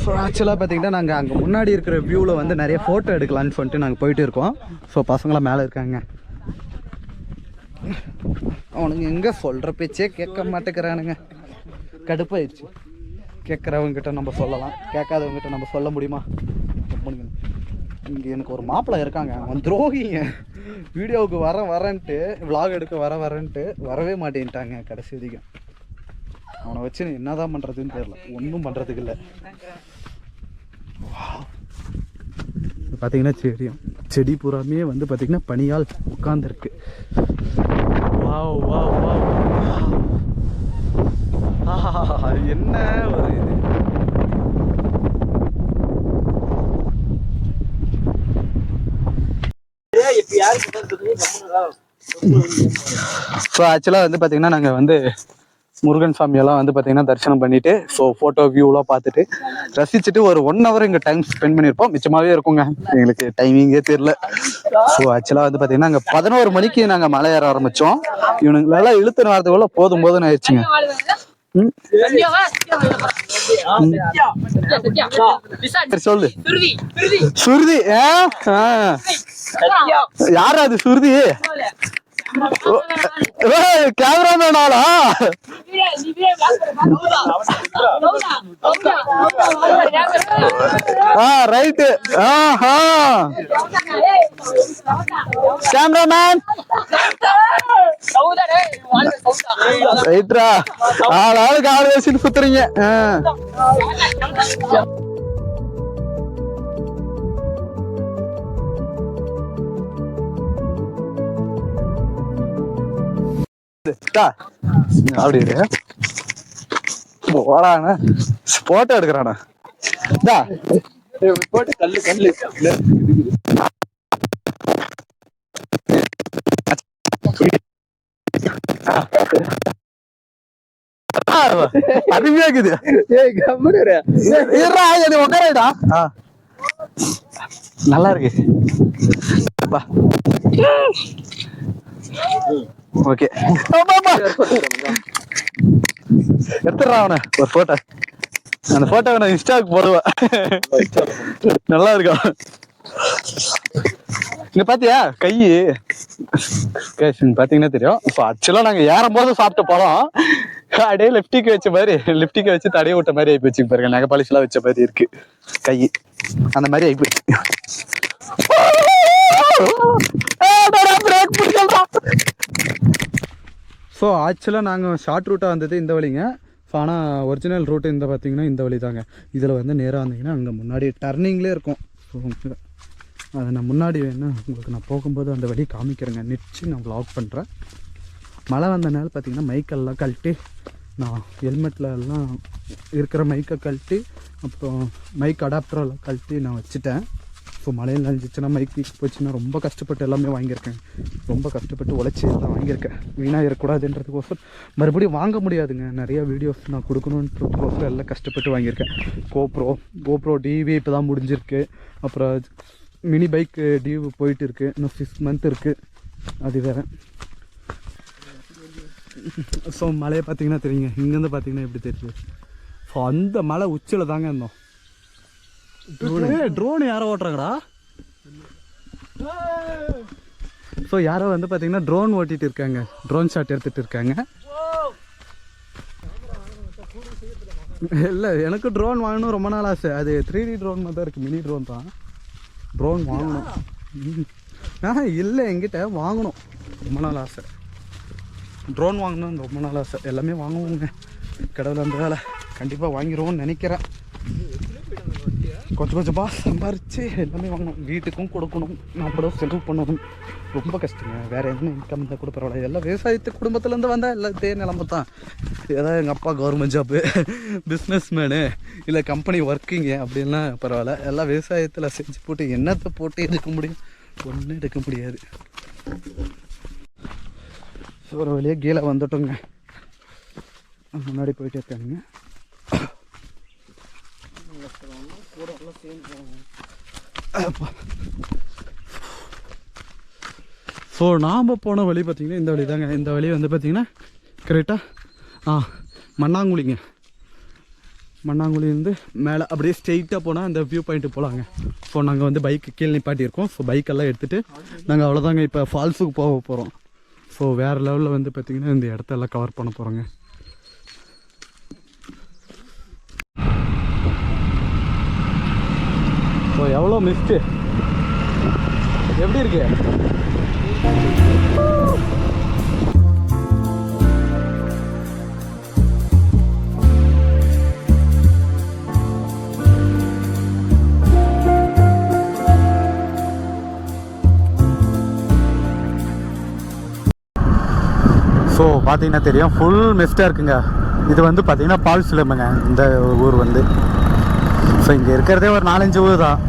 ஸோ ஆக்சுவலாக பார்த்தீங்கன்னா நாங்கள் அங்கே முன்னாடி இருக்கிற வியூவில் வந்து நிறைய ஃபோட்டோ எடுக்கலான்னு சொல்லிட்டு நாங்கள் போயிட்டு இருக்கோம். ஸோ பசங்களாம் மேலே இருக்காங்க. அவனுங்க எங்கே சொல்கிற பேச்சே கேட்க மாட்டேங்கிறானுங்க. கடுப்பாயிடுச்சு. கேட்குறவங்ககிட்ட நம்ம சொல்லலாம், கேட்காதவங்ககிட்ட நம்ம சொல்ல முடியுமா? இங்கே எனக்கு ஒரு மாப்பிள்ளை இருக்காங்க, அவன் துரோகிங்க. வீடியோவுக்கு வரேன்ட்டு, விலாக் எடுக்க வரேன்ட்டு வரவே மாட்டேன்ட்டாங்க கடைசி அதிகம். அவனை வச்சு என்ன தான் பண்ணுறதுன்னு தெரியல, ஒன்றும் பண்ணுறதுக்கு இல்லை. பார்த்தீங்கன்னா செடி பூராமே வந்து பார்த்தீங்கன்னா பனியால் உட்கார்ந்துருக்கு. வாவ் வாவ் வாவ், என்ன ஒரு இது. ஸோ ஆக்சுவலாக வந்து பார்த்தீங்கன்னா நாங்கள் வந்து முருகன் சாமியெல்லாம் வந்து பார்த்தீங்கன்னா தரிசனம் பண்ணிட்டு, ஸோ ஃபோட்டோ வியூலாம் பார்த்துட்டு ரசிச்சுட்டு ஒரு 1 hour இங்கே டைம் ஸ்பெண்ட் பண்ணியிருப்போம். மிச்சமாகவே இருக்குங்க, எங்களுக்கு டைமிங்கே தெரியல. ஸோ ஆக்சுவலாக வந்து பார்த்தீங்கன்னா நாங்கள் 11 மணிக்கு நாங்கள் மலை ஏற ஆரம்பித்தோம். இவனுங்களெல்லாம் இழுத்துன்னு வரதுக்குள்ள போதும் ஆயிடுச்சுங்க. சொல்லு சுருதி. யாரா அது சுருதி? கேமராமேன் ஆளா? ரைட்டு. கேமராமேன் ரைட்ரா, ஆளுக்கு ஆளு வச்சுட்டு சுத்துறீங்க. அப்படி போடான போட்டோ எடுக்கிறானா? போட்டு கல்லு அதுவே இருக்குது. உட்காரடா. நல்லா இருக்கு. ஓகே, எடுத்துடுறா அவனை ஒரு போட்டோ. அந்த போட்டோ நான் இன்ஸ்டாவுக்கு போடுவேன். நல்லா இருக்கும். இங்க பாத்தியா கையு பாத்தீங்கன்னா தெரியும். ஆக்சுவலா நாங்க ஏறும் போது சாப்பிட்டு போறோம். அப்படியே லிப்டிக் வச்ச மாதிரி, லிப்டிக் வச்சு தடைய விட்ட மாதிரி ஆகி போச்சு பாருங்க. நகை பாலிஷ் எல்லாம் வச்ச மாதிரி இருக்கு கை, அந்த மாதிரி ஆகி போச்சு. ஸோ ஆக்சுவலாக நாங்கள் ஷார்ட் ரூட்டாக வந்தது இந்த வழிங்க. ஸோ ஆனால் ஒரிஜினல் ரூட்டு இந்த பார்த்தீங்கன்னா இந்த வழி தாங்க. இதில் வந்து நேராக வந்தீங்கன்னா அங்கே முன்னாடி டர்னிங்லேயே இருக்கும். ஸோ அதை நான் முன்னாடி வேணால் உங்களுக்கு நான் போகும்போது அந்த வழி காமிக்கிறேங்க. நிச்சயம் நான் வ்ளாக் பண்ணுறேன். மழை வந்தனால பார்த்தீங்கன்னா மைக்கெல்லாம் கழட்டி, நான் ஹெல்மெட்டில் எல்லாம் இருக்கிற மைக்கை கழட்டி, அப்புறம் மைக் அடாப்டரெல்லாம் கழட்டி நான் வச்சுட்டேன். ஸோ மழையில் நனைஞ்சிச்சுன்னா மைக் வீக் போச்சுன்னா ரொம்ப கஷ்டப்பட்டு எல்லாமே வாங்கியிருக்கேன். ரொம்ப கஷ்டப்பட்டு உழைச்சி எல்லாம் வாங்கியிருக்கேன். வீணாக இருக்கக்கூடாதுன்றதுக்கோசரம் மறுபடியும் வாங்க முடியாதுங்க. நிறையா வீடியோஸ் நான் கொடுக்கணுன்றதுக்கோசரம் எல்லாம் கஷ்டப்பட்டு வாங்கியிருக்கேன். கோப்ரோ டிவி இப்போ தான் முடிஞ்சிருக்கு. அப்புறம் மினி பைக் டியூ போயிட்டு இருக்குது. இன்னும் 6 month இருக்குது. அது வேறு. ஸோ மழையை பார்த்தீங்கன்னா தெரியுங்க. இங்கேருந்து பார்த்தீங்கன்னா எப்படி தெரியுது. ஸோ அந்த மலை உச்சியில் தாங்க இருந்தோம். ட்ரோன் யாரோ ஓட்டுறாங்கடா. ஸோ யாரோ வந்து பார்த்தீங்கன்னா ட்ரோன் ஓட்டிகிட்டு இருக்காங்க. ட்ரோன் ஷாட் எடுத்துகிட்டு இருக்காங்க. இல்லை, எனக்கு ட்ரோன் வாங்கணும் ரொம்ப நாள் ஆசை. அது 3D ட்ரோன் மாதிரி தான் இருக்குது. மினி ட்ரோன் தான். ட்ரோன் வாங்கணும். இல்லை, என்கிட்ட வாங்கணும் ரொம்ப நாள் ஆசை. ட்ரோன் வாங்கணும்னு ரொம்ப நாள் ஆசை. எல்லாமே வாங்குவோங்க. கடவுள் அந்த வேலை கண்டிப்பாக வாங்கிடுவோம்னு நினைக்கிறேன். கொஞ்சம் கொஞ்சமாக சம்பாரித்து எல்லாமே வாங்கணும். வீட்டுக்கும் கொடுக்கணும், நம்மளும் செலவு பண்ணணும். ரொம்ப கஷ்டங்க. வேறு என்ன இன்கம் இருந்தால் கூட பரவாயில்ல. எல்லாம் விவசாயத்து குடும்பத்துலேருந்து வந்தால் எல்லாம் இதே நிலமை தான். ஏதாவது எங்கள் அப்பா கவர்மெண்ட் ஜாப்பு, பிஸ்னஸ் மேனு, இல்லை கம்பெனி ஒர்க்கிங்கு அப்படின்லாம் பரவாயில்ல. எல்லாம் விவசாயத்தில் செஞ்சு போட்டு என்னத்தை போட்டு எடுக்க முடியும்? ஒன்றும் எடுக்க முடியாது. ஸோ ஒரு வழியாக கீழே வந்துட்டோங்க. முன்னாடி போயிட்டு இருக்காங்க. ஸோ நாம் போன வழி பார்த்திங்கன்னா இந்த வழி தாங்க. இந்த வழி வந்து பார்த்திங்கன்னா கரெக்டாக மண்ணாங்குழிங்க. மண்ணாங்குழிலேருந்து மேலே அப்படியே ஸ்ட்ரெயிட்டாக போனால் அந்த வியூ பாயிண்ட்டு போகலாங்க. ஸோ நாங்கள் வந்து பைக்கு கீழே நிப்பாட்டியிருக்கோம். ஸோ பைக்கெல்லாம் எடுத்துகிட்டு நாங்கள் அவ்வளோதாங்க இப்போ ஃபால்ஸுக்கு போக போகிறோம். ஸோ வேறு லெவலில் வந்து பார்த்திங்கன்னா இந்த இடத்தெல்லாம் கவர் பண்ண போகிறோங்க. ஸோ எவ்வளோ மிஸ்ட்டு எப்படி இருக்கு? ஸோ பார்த்தீங்கன்னா தெரியும், ஃபுல் மிஸ்டாக இருக்குங்க. இது வந்து பார்த்தீங்கன்னா பால்சிலம்புங்க இந்த ஊர் வந்து. ஸோ இங்கே இருக்கிறதே ஒரு 4-5 ஊர் தான்.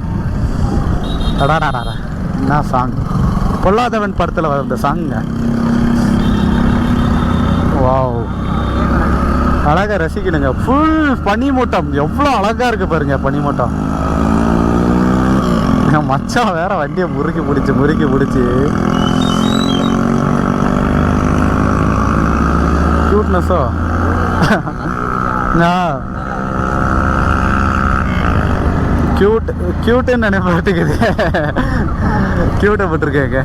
அடாடாடா, என்ன சாங்! பொல்லாதவன் படத்தில் வந்த சாங்குங்க. வாவ், அழகாக ரசிக்கணுங்க. ஃபுல் பனிமூட்டம், எவ்வளோ அழகாக இருக்குது பாருங்க பனிமூட்டம். மச்சான் வேற வண்டியை முறுக்கி பிடிச்சி க்யூட்னஸோ. க்யூட்டுன்னு நினைப்பாட்டுக்குது. க்யூட்டை போட்டிருக்கேங்க.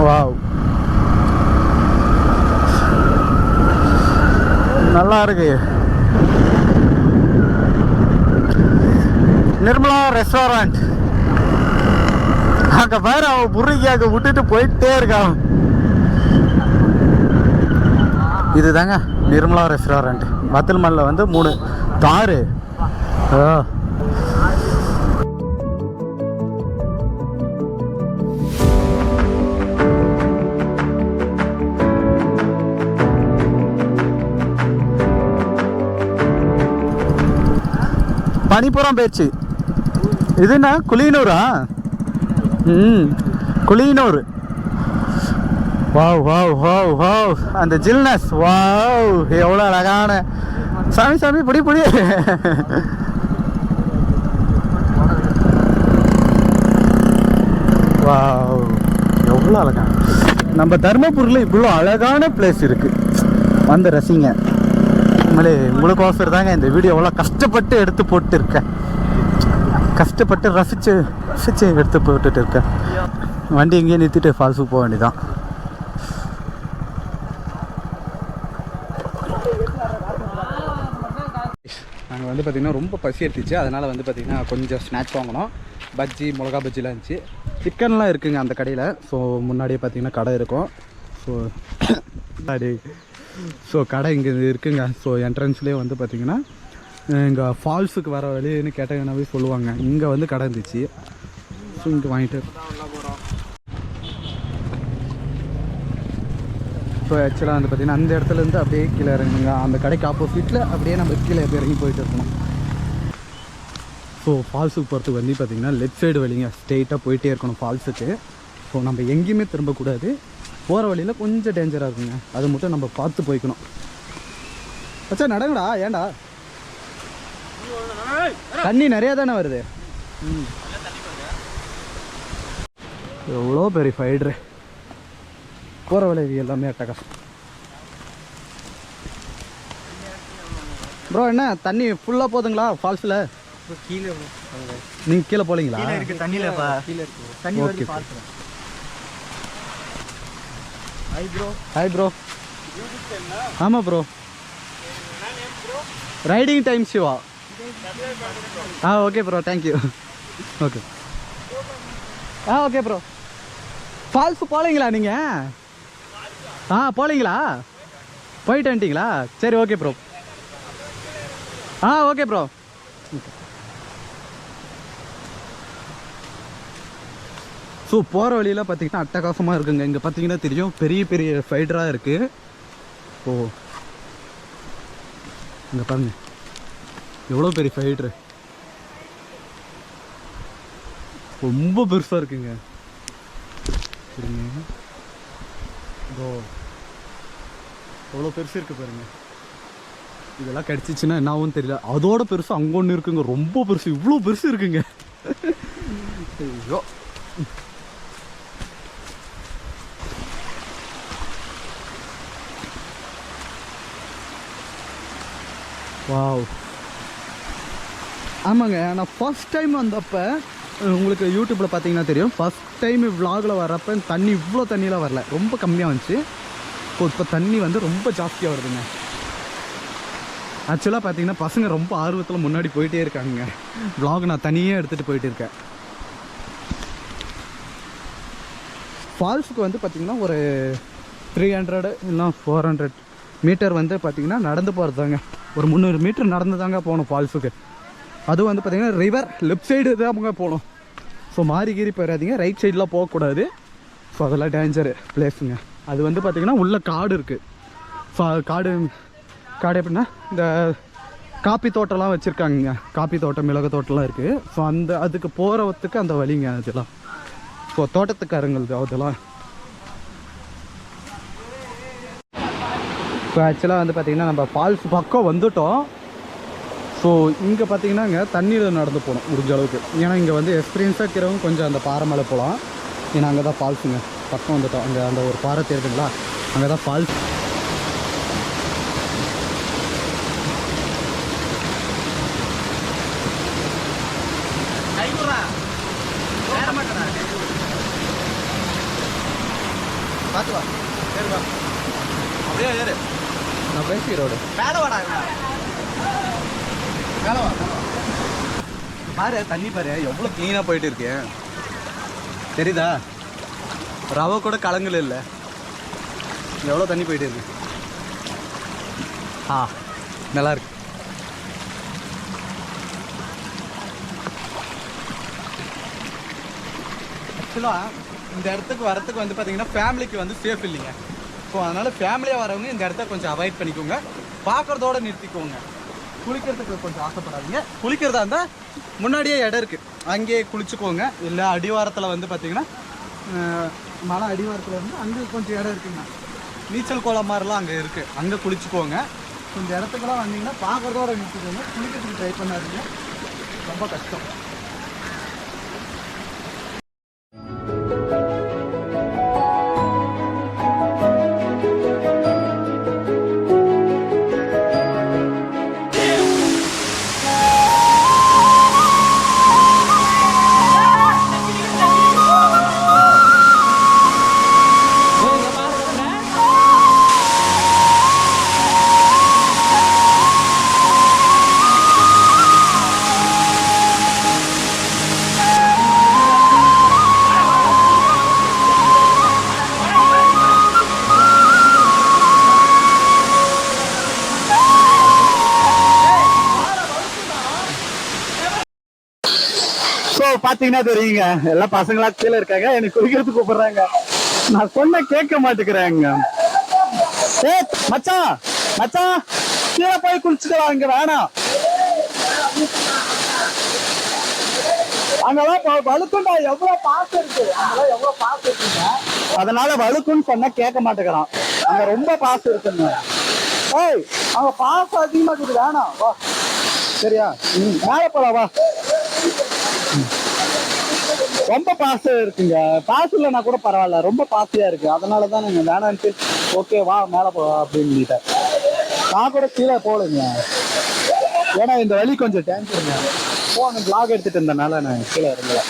வாவ், நல்லா இருக்கு. நிர்மலா ரெஸ்டாரண்ட். அங்கே பாரு, அவன் முருகியாக விட்டுட்டு போயிட்டே இருக்கான். இது தாங்க நிர்மலா ரெஸ்டாரண்ட். வத்தல்மல்ல வந்து 3 தாரு. பனிப்புறம் பேச்சு. இது என்ன குளியனூரா? குளியனூர். வாவ் வாவ் வாவ் வாவ், அந்த ஜில்னஸ், வாவ் எவ்வளோ அழகான. சாமி சாமி புடி புடி. வாவ் எவ்வளோ அழகான. நம்ம தர்மபுரியில் இவ்வளோ அழகான பிளேஸ் இருக்குது, வந்து ரசிங்க. உங்களே உங்களுக்கோசரம் தாங்க இந்த வீடியோ எவ்வளோ கஷ்டப்பட்டு எடுத்து போட்டு இருக்கேன், கஷ்டப்பட்டு ரசித்து எடுத்து போட்டுட்டு இருக்கேன். வண்டி எங்கேயே நிறுத்திட்டு ஃபால்ஸுக்கு போக வேண்டியதான். நாங்கள் வந்து பார்த்திங்கன்னா ரொம்ப பசி எடுத்துச்சு, அதனால் வந்து பார்த்திங்கன்னா கொஞ்சம் ஸ்நாக்ஸ் வாங்கினோம். பஜ்ஜி, மிளகா பஜ்ஜிலாம் இருந்துச்சு. சிக்கன்லாம் இருக்குங்க அந்த கடையில். ஸோ முன்னாடியே பார்த்திங்கன்னா கடை இருக்கும். ஸோ கடை இங்கே இருக்குங்க. ஸோ என்ட்ரன்ஸ்லேயே வந்து பார்த்திங்கன்னா இங்கே ஃபால்ஸுக்கு வர வழின்னு கேட்டங்கன்னாவே சொல்லுவாங்க. இங்கே வந்து கடை இருந்துச்சு. ஸோ இங்கே வாங்கிட்டு ஸோ ஆக்சுவலாக வந்து பார்த்திங்கன்னா அந்த இடத்துலேருந்து அப்படியே கீழே இறங்குங்க. அந்த கடைக்கு ஆப்போசிட்டில் அப்படியே நம்ம கீழே இறங்கி போயிட்டு இருக்கணும். ஸோ ஃபால்ஸுக்கு போகிறதுக்கு வந்து பார்த்திங்கன்னா லெஃப்ட் சைடு வழிங்க, ஸ்ட்ரெயிட்டாக போயிட்டே இருக்கணும் ஃபால்ஸுக்கு. ஸோ நம்ம எங்கேயுமே திரும்பக்கூடாது. போகிற வழியில் கொஞ்சம் டேஞ்சராக இருக்குங்க, அது மட்டும் நம்ம பார்த்து போய்க்கணும். பச்சா நடங்கடா, ஏன்டா தண்ணி நிறையா தானே வருது. எவ்வளோ பெரிய ஃபைட்ரு, போகிற வழி எல்லாமே அட்டகாசம். ப்ரோ என்ன தண்ணி ஃபுல்லாக போதுங்களா ஃபால்ஸில்? கீழே நீங்கள் கீழே போகலீங்களா? தண்ணியில் தண்ணி. Okay. Hi bro. Hi bro. ஆமாம் bro. Riding time Siva. Okay bro, thank you. Okay okay bro. Falls போகலீங்களா நீங்கள்? போகலீங்களா? போயிட்டு வந்துட்டீங்களா? சரி okay bro. Okay bro. So போகிற வழியில் பார்த்திங்கன்னா அட்டகாசமாக இருக்குங்க. இங்கே பார்த்தீங்கன்னா தெரியும், பெரிய பெரிய ஃபைடராக இருக்குது. ஓ இங்கே பாருங்க எவ்வளோ பெரிய ஃபைட்ரு, ரொம்ப பெருசாக இருக்குங்க. சரிங்க, இதோ எவ்வளோ பெருசு இருக்குது பாருங்க. இதெல்லாம் கிடச்சிச்சின்னா என்ன ஆகும்னு தெரியல. அதோட பெருசு அங்கே ஒன்று இருக்குங்க, ரொம்ப பெருசு, இவ்வளோ பெருசு இருக்குங்க. ஐயோ வாவ். ஆமாங்க, நான் ஃபர்ஸ்ட் டைம் வந்தப்போ உங்களுக்கு யூடியூப்பில் பார்த்தீங்கன்னா தெரியும், ஃபஸ்ட் டைம் விலாகில் வர்றப்போ தண்ணி இவ்வளோ தண்ணியெலாம் வரல, ரொம்ப கம்மியாக வந்துச்சு. இப்போ தண்ணி வந்து ரொம்ப ஜாஸ்தியாக வருதுங்க. ஆக்சுவலாக பார்த்தீங்கன்னா பசங்க ரொம்ப ஆர்வத்தில் முன்னாடி போயிட்டே இருக்காங்க. விலாக் நான் தனியாக எடுத்துகிட்டு போயிட்டு இருக்கேன். ஃபால்ஸுக்கு வந்து பார்த்திங்கன்னா ஒரு 300 இல்லை 400 மீட்டர் வந்து பார்த்திங்கன்னா நடந்து போகிறது தாங்க. ஒரு 300 மீட்டர் நடந்து தாங்க போகணும் ஃபால்ஸுக்கு. அதுவும் வந்து பார்த்திங்கன்னா ரிவர் லெஃப்ட் சைடு தாங்க போகணும். ஸோ மாறிகீறி போயிடாதீங்க, ரைட் சைடெலாம் போகக்கூடாது. ஸோ அதெல்லாம் டேஞ்சரு பிளேஸுங்க. அது வந்து பார்த்திங்கன்னா உள்ள காடு இருக்குது. ஸோ காடு எப்படின்னா இந்த காப்பி தோட்டம்லாம் வச்சுருக்காங்க. காப்பி தோட்டம், மிளகு தோட்டம்லாம் இருக்குது. ஸோ அதுக்கு போகிறதுக்கு அந்த வழிங்க அதெல்லாம். ஸோ தோட்டத்துக்காரங்கள் அதெல்லாம். இப்போ ஆக்சுவலாக வந்து பார்த்திங்கன்னா நம்ம ஃபால்ஸ் பக்கம் வந்துவிட்டோம். ஸோ இங்கே பார்த்திங்கன்னாங்க தண்ணியில் நடந்து போகணும் முடிஞ்ச அளவுக்கு. ஏன்னா இங்கே வந்து எக்ஸ்பீரியன்ஸாக இருக்கிறவங்க கொஞ்சம் அந்த பாறை மேலே போகலாம். ஏன்னா அங்கே தான் ஃபால்ஸுங்க, பக்கம் வந்துட்டோம். அங்கே அந்த ஒரு பாறை தெரியுதுங்களா, அங்கே தான் ஃபால்ஸ். பார்த்துவா சரிவா, அப்படியே ஏறு. நான் பேசி ரோடு மேலே வாடா, மேலே வா. பாரு தண்ணி பாரு எவ்வளோ க்ளீனாக போயிட்டு இருக்கு தெரியுதா? ரவை கூட கலங்கல் இல்லை, எவ்வளோ தண்ணி போயிட்டு இருக்கு. நல்லா இருக்கு. ஆக்சுவலாக இந்த இடத்துக்கு வரத்துக்கு வந்து பார்த்தீங்கன்னா ஃபேமிலிக்கு வந்து சேஃப் இல்லைங்க. ஸோ அதனால் ஃபேமிலியாக வரவங்க இந்த இடத்த கொஞ்சம் அவாய்ட் பண்ணிக்கோங்க, பார்க்குறதோடு நிறுத்திக்கோங்க. குளிக்கிறதுக்கு கொஞ்சம் ஆசைப்படாதீங்க. குளிக்கிறதா இருந்தால் முன்னாடியே இடம் இருக்குது, அங்கேயே குளிச்சுக்கோங்க. இல்லை அடிவாரத்தில் வந்து பார்த்திங்கன்னா மலை அடிவாரத்தில் இருந்து அங்கே கொஞ்சம் இடம் இருக்குங்க. நீச்சல் குளம் மாதிரிலாம் அங்கே இருக்குது. அங்கே குளிச்சுக்கோங்க. இந்த இடத்துக்கெல்லாம் வந்தீங்கன்னா பார்க்குறதோட நிறுத்திக்கோங்க. குளிக்கிறதுக்கு ட்ரை பண்ணாதீங்க, ரொம்ப கஷ்டம். பாத்தீங்கன்னா தெரியுங்க, எல்லாம் பசங்களா கீழே இருக்காங்க, எனக்கு குளிக்கிறதுக்கு கூப்பிடுறாங்க. நான் சொன்ன கேட்க மாட்டேங்கிறாங்க. மச்சான் மச்சான் கீழே போய் குளிச்சுக்கலாம், இங்க வேணாம், அங்கெல்லாம் வழுக்குண்டா, எவ்வளவு பாசம் இருக்கு, அங்கெல்லாம் எவ்வளவு பாசம் இருக்குங்க. அதனால வழுக்குன்னு சொன்னா கேட்க மாட்டேங்கிறான். அங்க ரொம்ப பாசம் இருக்குங்க. ஏய் அங்க பாசம் அதிகமா இருக்குது, வேணாம் வா. சரியா, மேல போலாம் வா. ரொம்ப பாசம் இருக்குங்க. பாசம் இல்லைன்னா கூட பரவாயில்ல, ரொம்ப பாசியா இருக்கு. அதனாலதான் நீங்க வேணான்ட்டு ஓகே வா மேல போ அப்படின்னுட்டேன். நான் கூட கீழே போகலைங்க, ஏன்னா இந்த வழி கொஞ்சம் டேஞ்சருங்க. போன பிளாக் எடுத்துட்டு இருந்தனால நான் கீழே இருந்தல.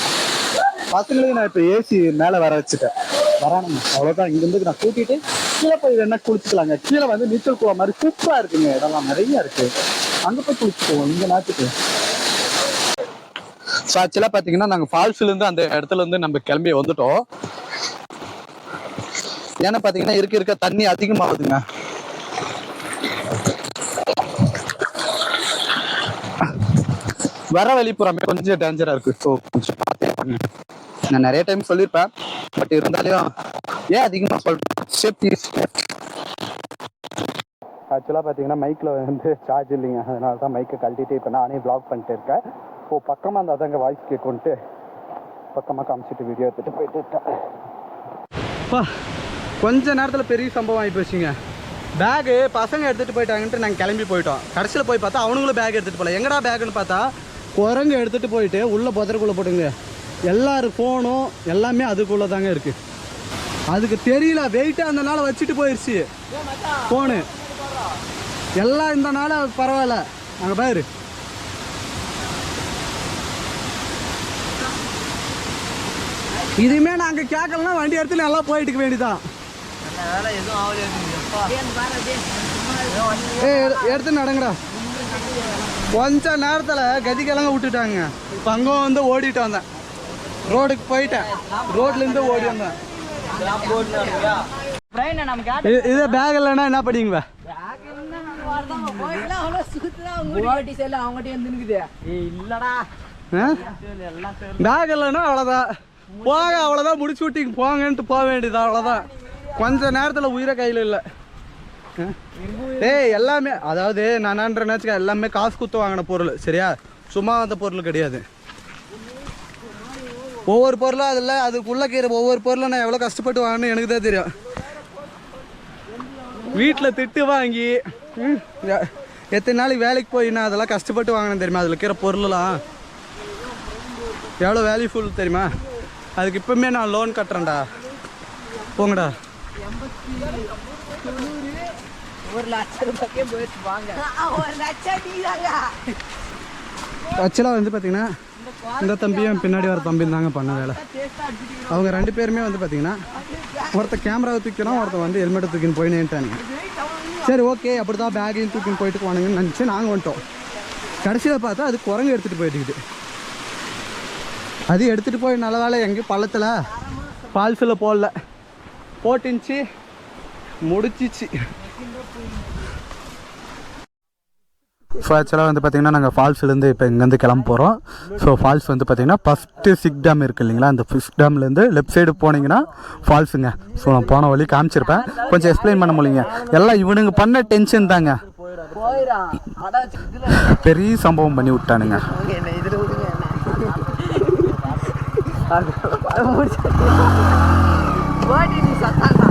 பசங்களையும் நான் இப்போ ஏசி மேலே வர வச்சுட்டேன். வரானுங்க அவ்வளோதான். இங்கிருந்து நான் கூட்டிட்டு கீழே போய் வேணா குளிச்சுக்கலாங்க. கீழே வந்து நீச்சல் குளம் மாதிரி சூப்பரா இருக்குங்க, இடம்லாம் நிறைய இருக்கு. அங்கே போய் குளிச்சுக்குவோம் இந்த நேரத்துக்கு. ஸோ ஆக்சுவலாக பார்த்தீங்கன்னா நாங்கள் ஃபால்ஸ்லேருந்து அந்த இடத்துல இருந்து நம்ம கிளம்பி வந்துட்டோம். ஏன்னா பார்த்தீங்கன்னா இருக்க தண்ணி அதிகமாகுதுங்க. வர வழி புறமே கொஞ்சம் டேஞ்சராக இருக்கு. ஸோ கொஞ்சம் பார்த்தே நான் நிறைய டைம் சொல்லியிருப்பேன், பட் இருந்தாலும் ஏன் அதிகமாக சொல்கிறேன், சேஃப்டி. ஆக்சுவலாக பார்த்தீங்கன்னா மைக்கில் வந்து சார்ஜ் இல்லைங்க, அதனால தான் மைக்கை கழட்டிட்டு இப்போ நானே வ்ளாக் பண்ணிட்டு இருக்கேன். இப்போ பக்கமாக இருந்தால் தாங்க வாய்ஸ் கேட்குன்ட்டு பக்கமாக காமிச்சிட்டு வீடியோ எடுத்துகிட்டு போயிட்டு இருக்கேன். இப்போ கொஞ்ச நேரத்தில் பெரிய சம்பவம் ஆகி போச்சுங்க. பேகு பசங்க எடுத்துகிட்டு போயிட்டாங்கன்ட்டு நாங்கள் கிளம்பி போயிட்டோம். கடைசியில் போய் பார்த்தா அவனுங்களும் பேக் எடுத்துகிட்டு போகல. எங்கடா பேக்குன்னு பார்த்தா குரங்கு எடுத்துகிட்டு போயிட்டு உள்ளே புதருக்குள்ளே போட்டுங்க. எல்லாரும் ஃபோனும் எல்லாமே அதுக்குள்ளே தாங்க இருக்குது. அதுக்கு தெரியல, வெயிட்டாக இருந்தனால வச்சுட்டு போயிடுச்சு ஃபோனு எல்லாம். இருந்தனால பரவாயில்ல. அங்கே பாரு, இதுமே நாங்க கேட்கலன்னா வண்டி எடுத்து நல்லா போயிட்டு வேண்டியதான். எடுத்து நடங்கடா. கொஞ்ச நேரத்துல கதிக்கெல்லாம் விட்டுட்டாங்க. இப்ப அங்க வந்து ஓடிட்டு வந்தேன், ரோடுக்கு போயிட்டேன், ரோட்ல இருந்து ஓடி வந்தேன். இது பேக் இல்லைன்னா என்ன படிங்க? பேக் இல்லைன்னா அவ்வளோதான், போக அவ்வளோதான், முடிச்சு விட்டிங்க போங்கன்ட்டு போக வேண்டியது அவ்வளோதான். கொஞ்ச நேரத்தில் உயிரை கையில் இல்லை. ஏய் எல்லாமே அதாவது நான் நினச்சிக்க எல்லாமே காசு குத்து வாங்கின பொருள், சரியா, சும்மா வந்த பொருள் கிடையாது. ஒவ்வொரு பொருளும் அதில் அதுக்குள்ளே கீரை ஒவ்வொரு பொருளும் நான் எவ்வளோ கஷ்டப்பட்டு வாங்கினேன்னு எனக்கு தான் தெரியும். வீட்டில் திட்டு வாங்கி எத்தனை நாளைக்கு வேலைக்கு போய் நான் அதெல்லாம் கஷ்டப்பட்டு வாங்கினேன் தெரியுமா. அதில் இருக்கிற பொருளெலாம் எவ்வளோ வேல்யூஃபுல் தெரியுமா. அதுக்கு இப்போமே நான் லோன் கட்டுறேன்டா, போங்கடா. 1 லட்சம் ரூபாய்க்கே போயிட்டு வாங்க. 1 லட்சம் நீதாங்க. ஆக்சுவலாக வந்து பார்த்தீங்கன்னா இந்த தம்பியும் பின்னாடி வர தம்பி தாங்க பண்ண வேலை. அவங்க 2 பேருமே வந்து பார்த்தீங்கன்னா ஒருத்தர் கேமராவை தூக்கினா, ஒருத்தர் வந்து ஹெல்மெட்டை தூக்கின்னு போய் நின்ட்டானுங்க. சரி ஓகே அப்படி தான் பேக்கையும் தூக்கின்னு போயிட்டு போனாங்கன்னு நினச்சி நாங்கள் வந்துட்டோம். கடைசியில் பார்த்தா அது குரங்கு எடுத்துகிட்டு போயிட்டுக்குது. அது எடுத்துகிட்டு போய் நல்ல வேலை எங்கேயும் பள்ளத்தில் ஃபால்ஸில் போடல, போட்டுச்சு முடிச்சிச்சு. ஸோ ஆக்சுவலாக வந்து பார்த்திங்கன்னா நாங்கள் ஃபால்ஸ்லேருந்து இப்போ இங்கேருந்து கிளம்ப போகிறோம். ஸோ ஃபால்ஸ் வந்து பார்த்திங்கன்னா ஃபஸ்ட்டு சிக் டேம் இருக்குது இல்லைங்களா, அந்த சிக் டேம்லேருந்து லெஃப்ட் சைடு போனீங்கன்னா ஃபால்ஸுங்க. ஸோ நான் போன வழி காமிச்சிருப்பேன், கொஞ்சம் எக்ஸ்பிளைன் பண்ண முடியுங்க. எல்லாம் இவனுங்க பண்ண டென்ஷன் தாங்க, பெரிய சம்பவம் பண்ணி விட்டானுங்க. ஓடி நீ சத்தாங்க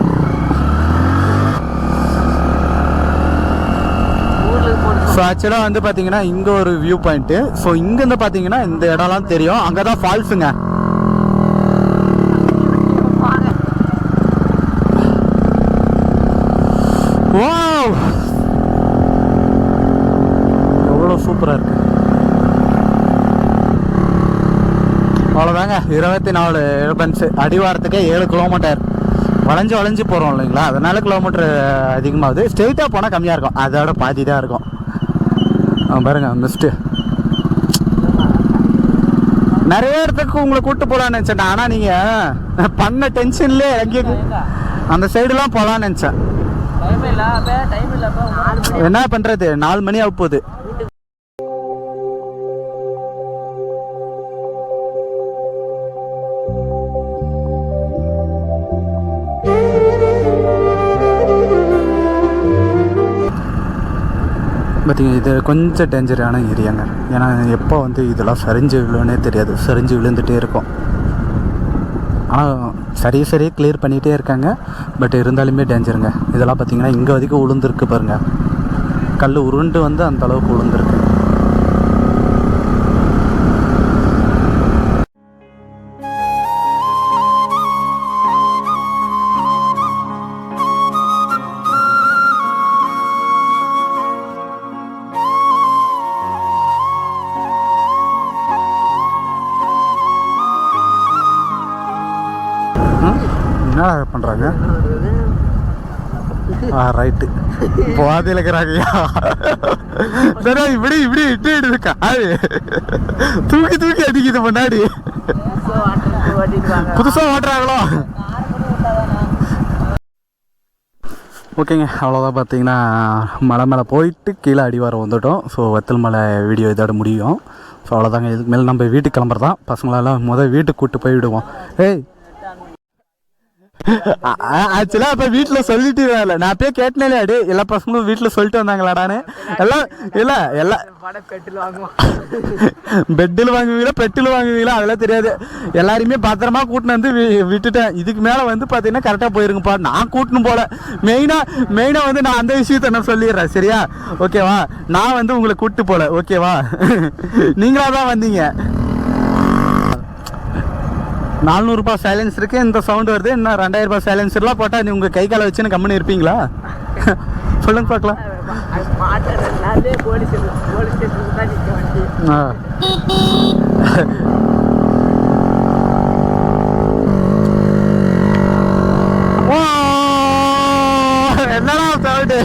ஸோ ஆக்சுவலாக வந்து பார்த்தீங்கன்னா இங்கே ஒரு வியூ பாயிண்ட்டு. ஸோ இங்கேருந்து பார்த்தீங்கன்னா இந்த இடம்லாம் தெரியும். அங்கே தான் ஃபால்ஸுங்க. வாவ், எவ்வளோ சூப்பராக இருக்கு. அவ்வளோதாங்க, 24 எலிபன்ஸு. அடிவாரத்துக்கே 7 கிலோமீட்டர். வளைஞ்சு போகிறோம் இல்லைங்களா, அதனால கிலோமீட்டர் அதிகமாகுது. ஸ்ட்ரெயிட்டாக போனால் கம்மியாக இருக்கும், அதோட பாதி தான் இருக்கும். பாருங்க மிஸ்ட்டு. நிறைய இடத்துக்கு உங்களை கூப்பிட்டு போகலான்னு நினச்சேன். ஆனால் நீங்கள் பண்ண டென்ஷன்லேயே இறங்கி அந்த சைடுலாம் போகலான்னு நினச்சேன். என்ன பண்ணுறது, 4 மணி ஆக போகுது. பார்த்தீங்க, இது கொஞ்சம் டேஞ்சரான ஏரியாங்க. ஏன்னா எப்போ வந்து இதெல்லாம் சரிஞ்சு விழுன்னே தெரியாது, சரிஞ்சு விழுந்துகிட்டே இருக்கும். ஆனால் சரி கிளியர் பண்ணிகிட்டே இருக்காங்க. பட் இருந்தாலுமே டேஞ்சருங்க. இதெல்லாம் பார்த்தீங்கன்னா இங்கே வரைக்கும் உளுந்துருக்கு பாருங்கள். கல் உருண்டு வந்து அந்த அளவுக்கு உளுந்துருக்கு. என்ன பண்ணுறாங்க? ரைட்டு, போதையில் இருக்கிறாங்கய்யா. சரி, இப்படி இட்டு இருக்கா, தூக்கி அடிக்குது முன்னாடி. புதுசாக ஓட்டுறாங்களோ? ஓகேங்க, அவ்வளோதான். பார்த்தீங்கன்னா மலை மேலே போயிட்டு கீழே அடிவாரம் வந்துவிட்டோம். ஸோ வத்தல் மலை வீடியோ இதோட முடியும். ஸோ அவ்வளோதாங்க. இதுக்கு மேலே நம்ம வீட்டுக்கு கிளம்புறதான். பசங்களெல்லாம் வீட்டுக்கு கூப்பிட்டு போய் விடுவோம். ஏய், ஆக்சுவலாக இப்போ வீட்டில் சொல்லிட்டு இல்லை, நான் அப்பயே கேட்டனே. அடி எல்லா பசங்களும் வீட்டில் சொல்லிட்டு வந்தாங்களாடான்னு. எல்லாம் இல்லை, எல்லாம் பெட்டில் வாங்குவீங்களா பெட்டில் வாங்குவீங்களா அதெல்லாம் தெரியாது. எல்லாருமே பத்திரமா கூட்டின்னு வந்து விட்டுட்டேன். இதுக்கு மேலே வந்து பார்த்தீங்கன்னா கரெக்டாக போயிருங்கப்பா. நான் கூட்டின்னு போல. மெயினாக வந்து நான் அந்த விஷயத்தை நான் சொல்லிடுறேன், சரியா? ஓகேவா? நான் வந்து உங்களை கூப்பிட்டு போல, ஓகேவா? நீங்களாக தான் வந்தீங்க. 400 ரூபாய் சைலன்ஸ் இருக்குது, இந்த சவுண்டு வருது. இன்னும் 2000 ரூபாய் சைலன்ஸர்லாம் போட்டால் நீ உங்கள் கை காலை வச்சுன்னு கம்முன்னு இருப்பீங்களா? சொல்லுங்க பார்க்கலாம். என்னடா சவுண்டு?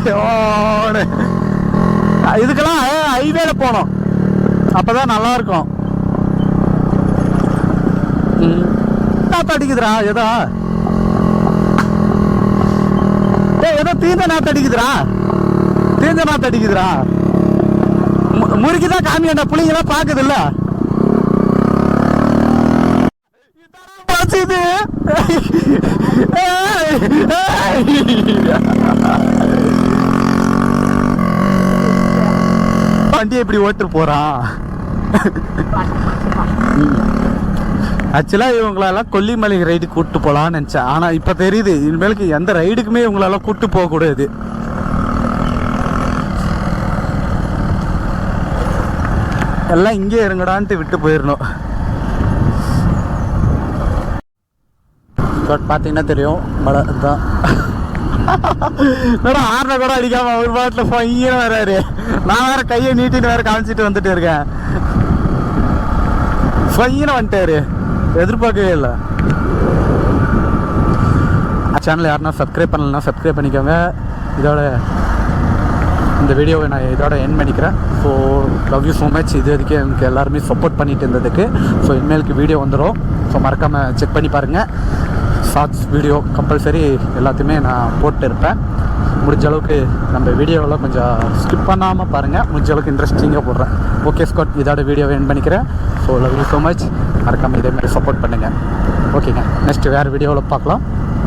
இதுக்கெல்லாம் ஹைவேல போகணும், அப்போ தான் நல்லாயிருக்கும். நாத்து அடிக்குதுரா, ஏதோ தீந்த நாத்து அடிக்குதுரா. முறுக்கிதான் காமியாண்டா, புள்ளிங்கெல்லாம் பாக்குது இல்ல. வண்டி எப்படி ஓட்டு போறான்? ஆக்சுவலாக இவங்களெல்லாம் கொல்லிமலை ரைடு கூப்பிட்டு போகலான்னு நினச்சேன். ஆனால் இப்போ தெரியுது, இனிமேலுக்கு எந்த ரைடுக்குமே இவங்களெல்லாம் கூப்பிட்டு போகக்கூடாது. எல்லாம் இங்கே இருங்கடான்ட்டு விட்டு போயிடணும். பார்த்தீங்கன்னா தெரியும், மழை தான். மேடம் ஆறுன கூட அடிக்காம ஒரு பாட்டில் பையன் வராரு. நான் வேற கையை நீட்டின்னு வேற காமிச்சிட்டு வந்துட்டு இருக்கேன். பையனை வந்துட்டாரு, எதிர்பார்க்கவே இல்லை. சேனல் யாருன்னா சப்ஸ்கிரைப் பண்ணலன்னா சப்ஸ்கிரைப் பண்ணிக்கோங்க. இந்த வீடியோவை நான் இதோட எண்ட் பண்ணிக்கிறேன். So love you so much. இது வரைக்கும் எனக்கு எல்லாருமே சப்போர்ட் பண்ணிட்டு இருந்ததுக்கு. ஸோ இனிமேலுக்கு வீடியோ வந்துடும். ஸோ மறக்காமல் செக் பண்ணி பாருங்கள். ஷார்ட்ஸ் வீடியோ கம்பல்சரி எல்லாத்தையுமே நான் போட்டு இருப்பேன். முடிஞ்ச அளவுக்கு நம்ம வீடியோவில் கொஞ்சம் ஸ்கிப் பண்ணாமல் பாருங்கள். முடிஞ்ச அளவுக்கு இன்ட்ரெஸ்டிங்காக போடுறேன். ஓகே ஸ்காட், இதோட வீடியோவை எண்ட் பண்ணிக்கிறேன். So love you so much. மறக்காமல் இதேமாதிரி சப்போர்ட் பண்ணுங்கள். ஓகேங்க, நெக்ஸ்ட் வேறு வீடியோவில் பார்க்கலாம்.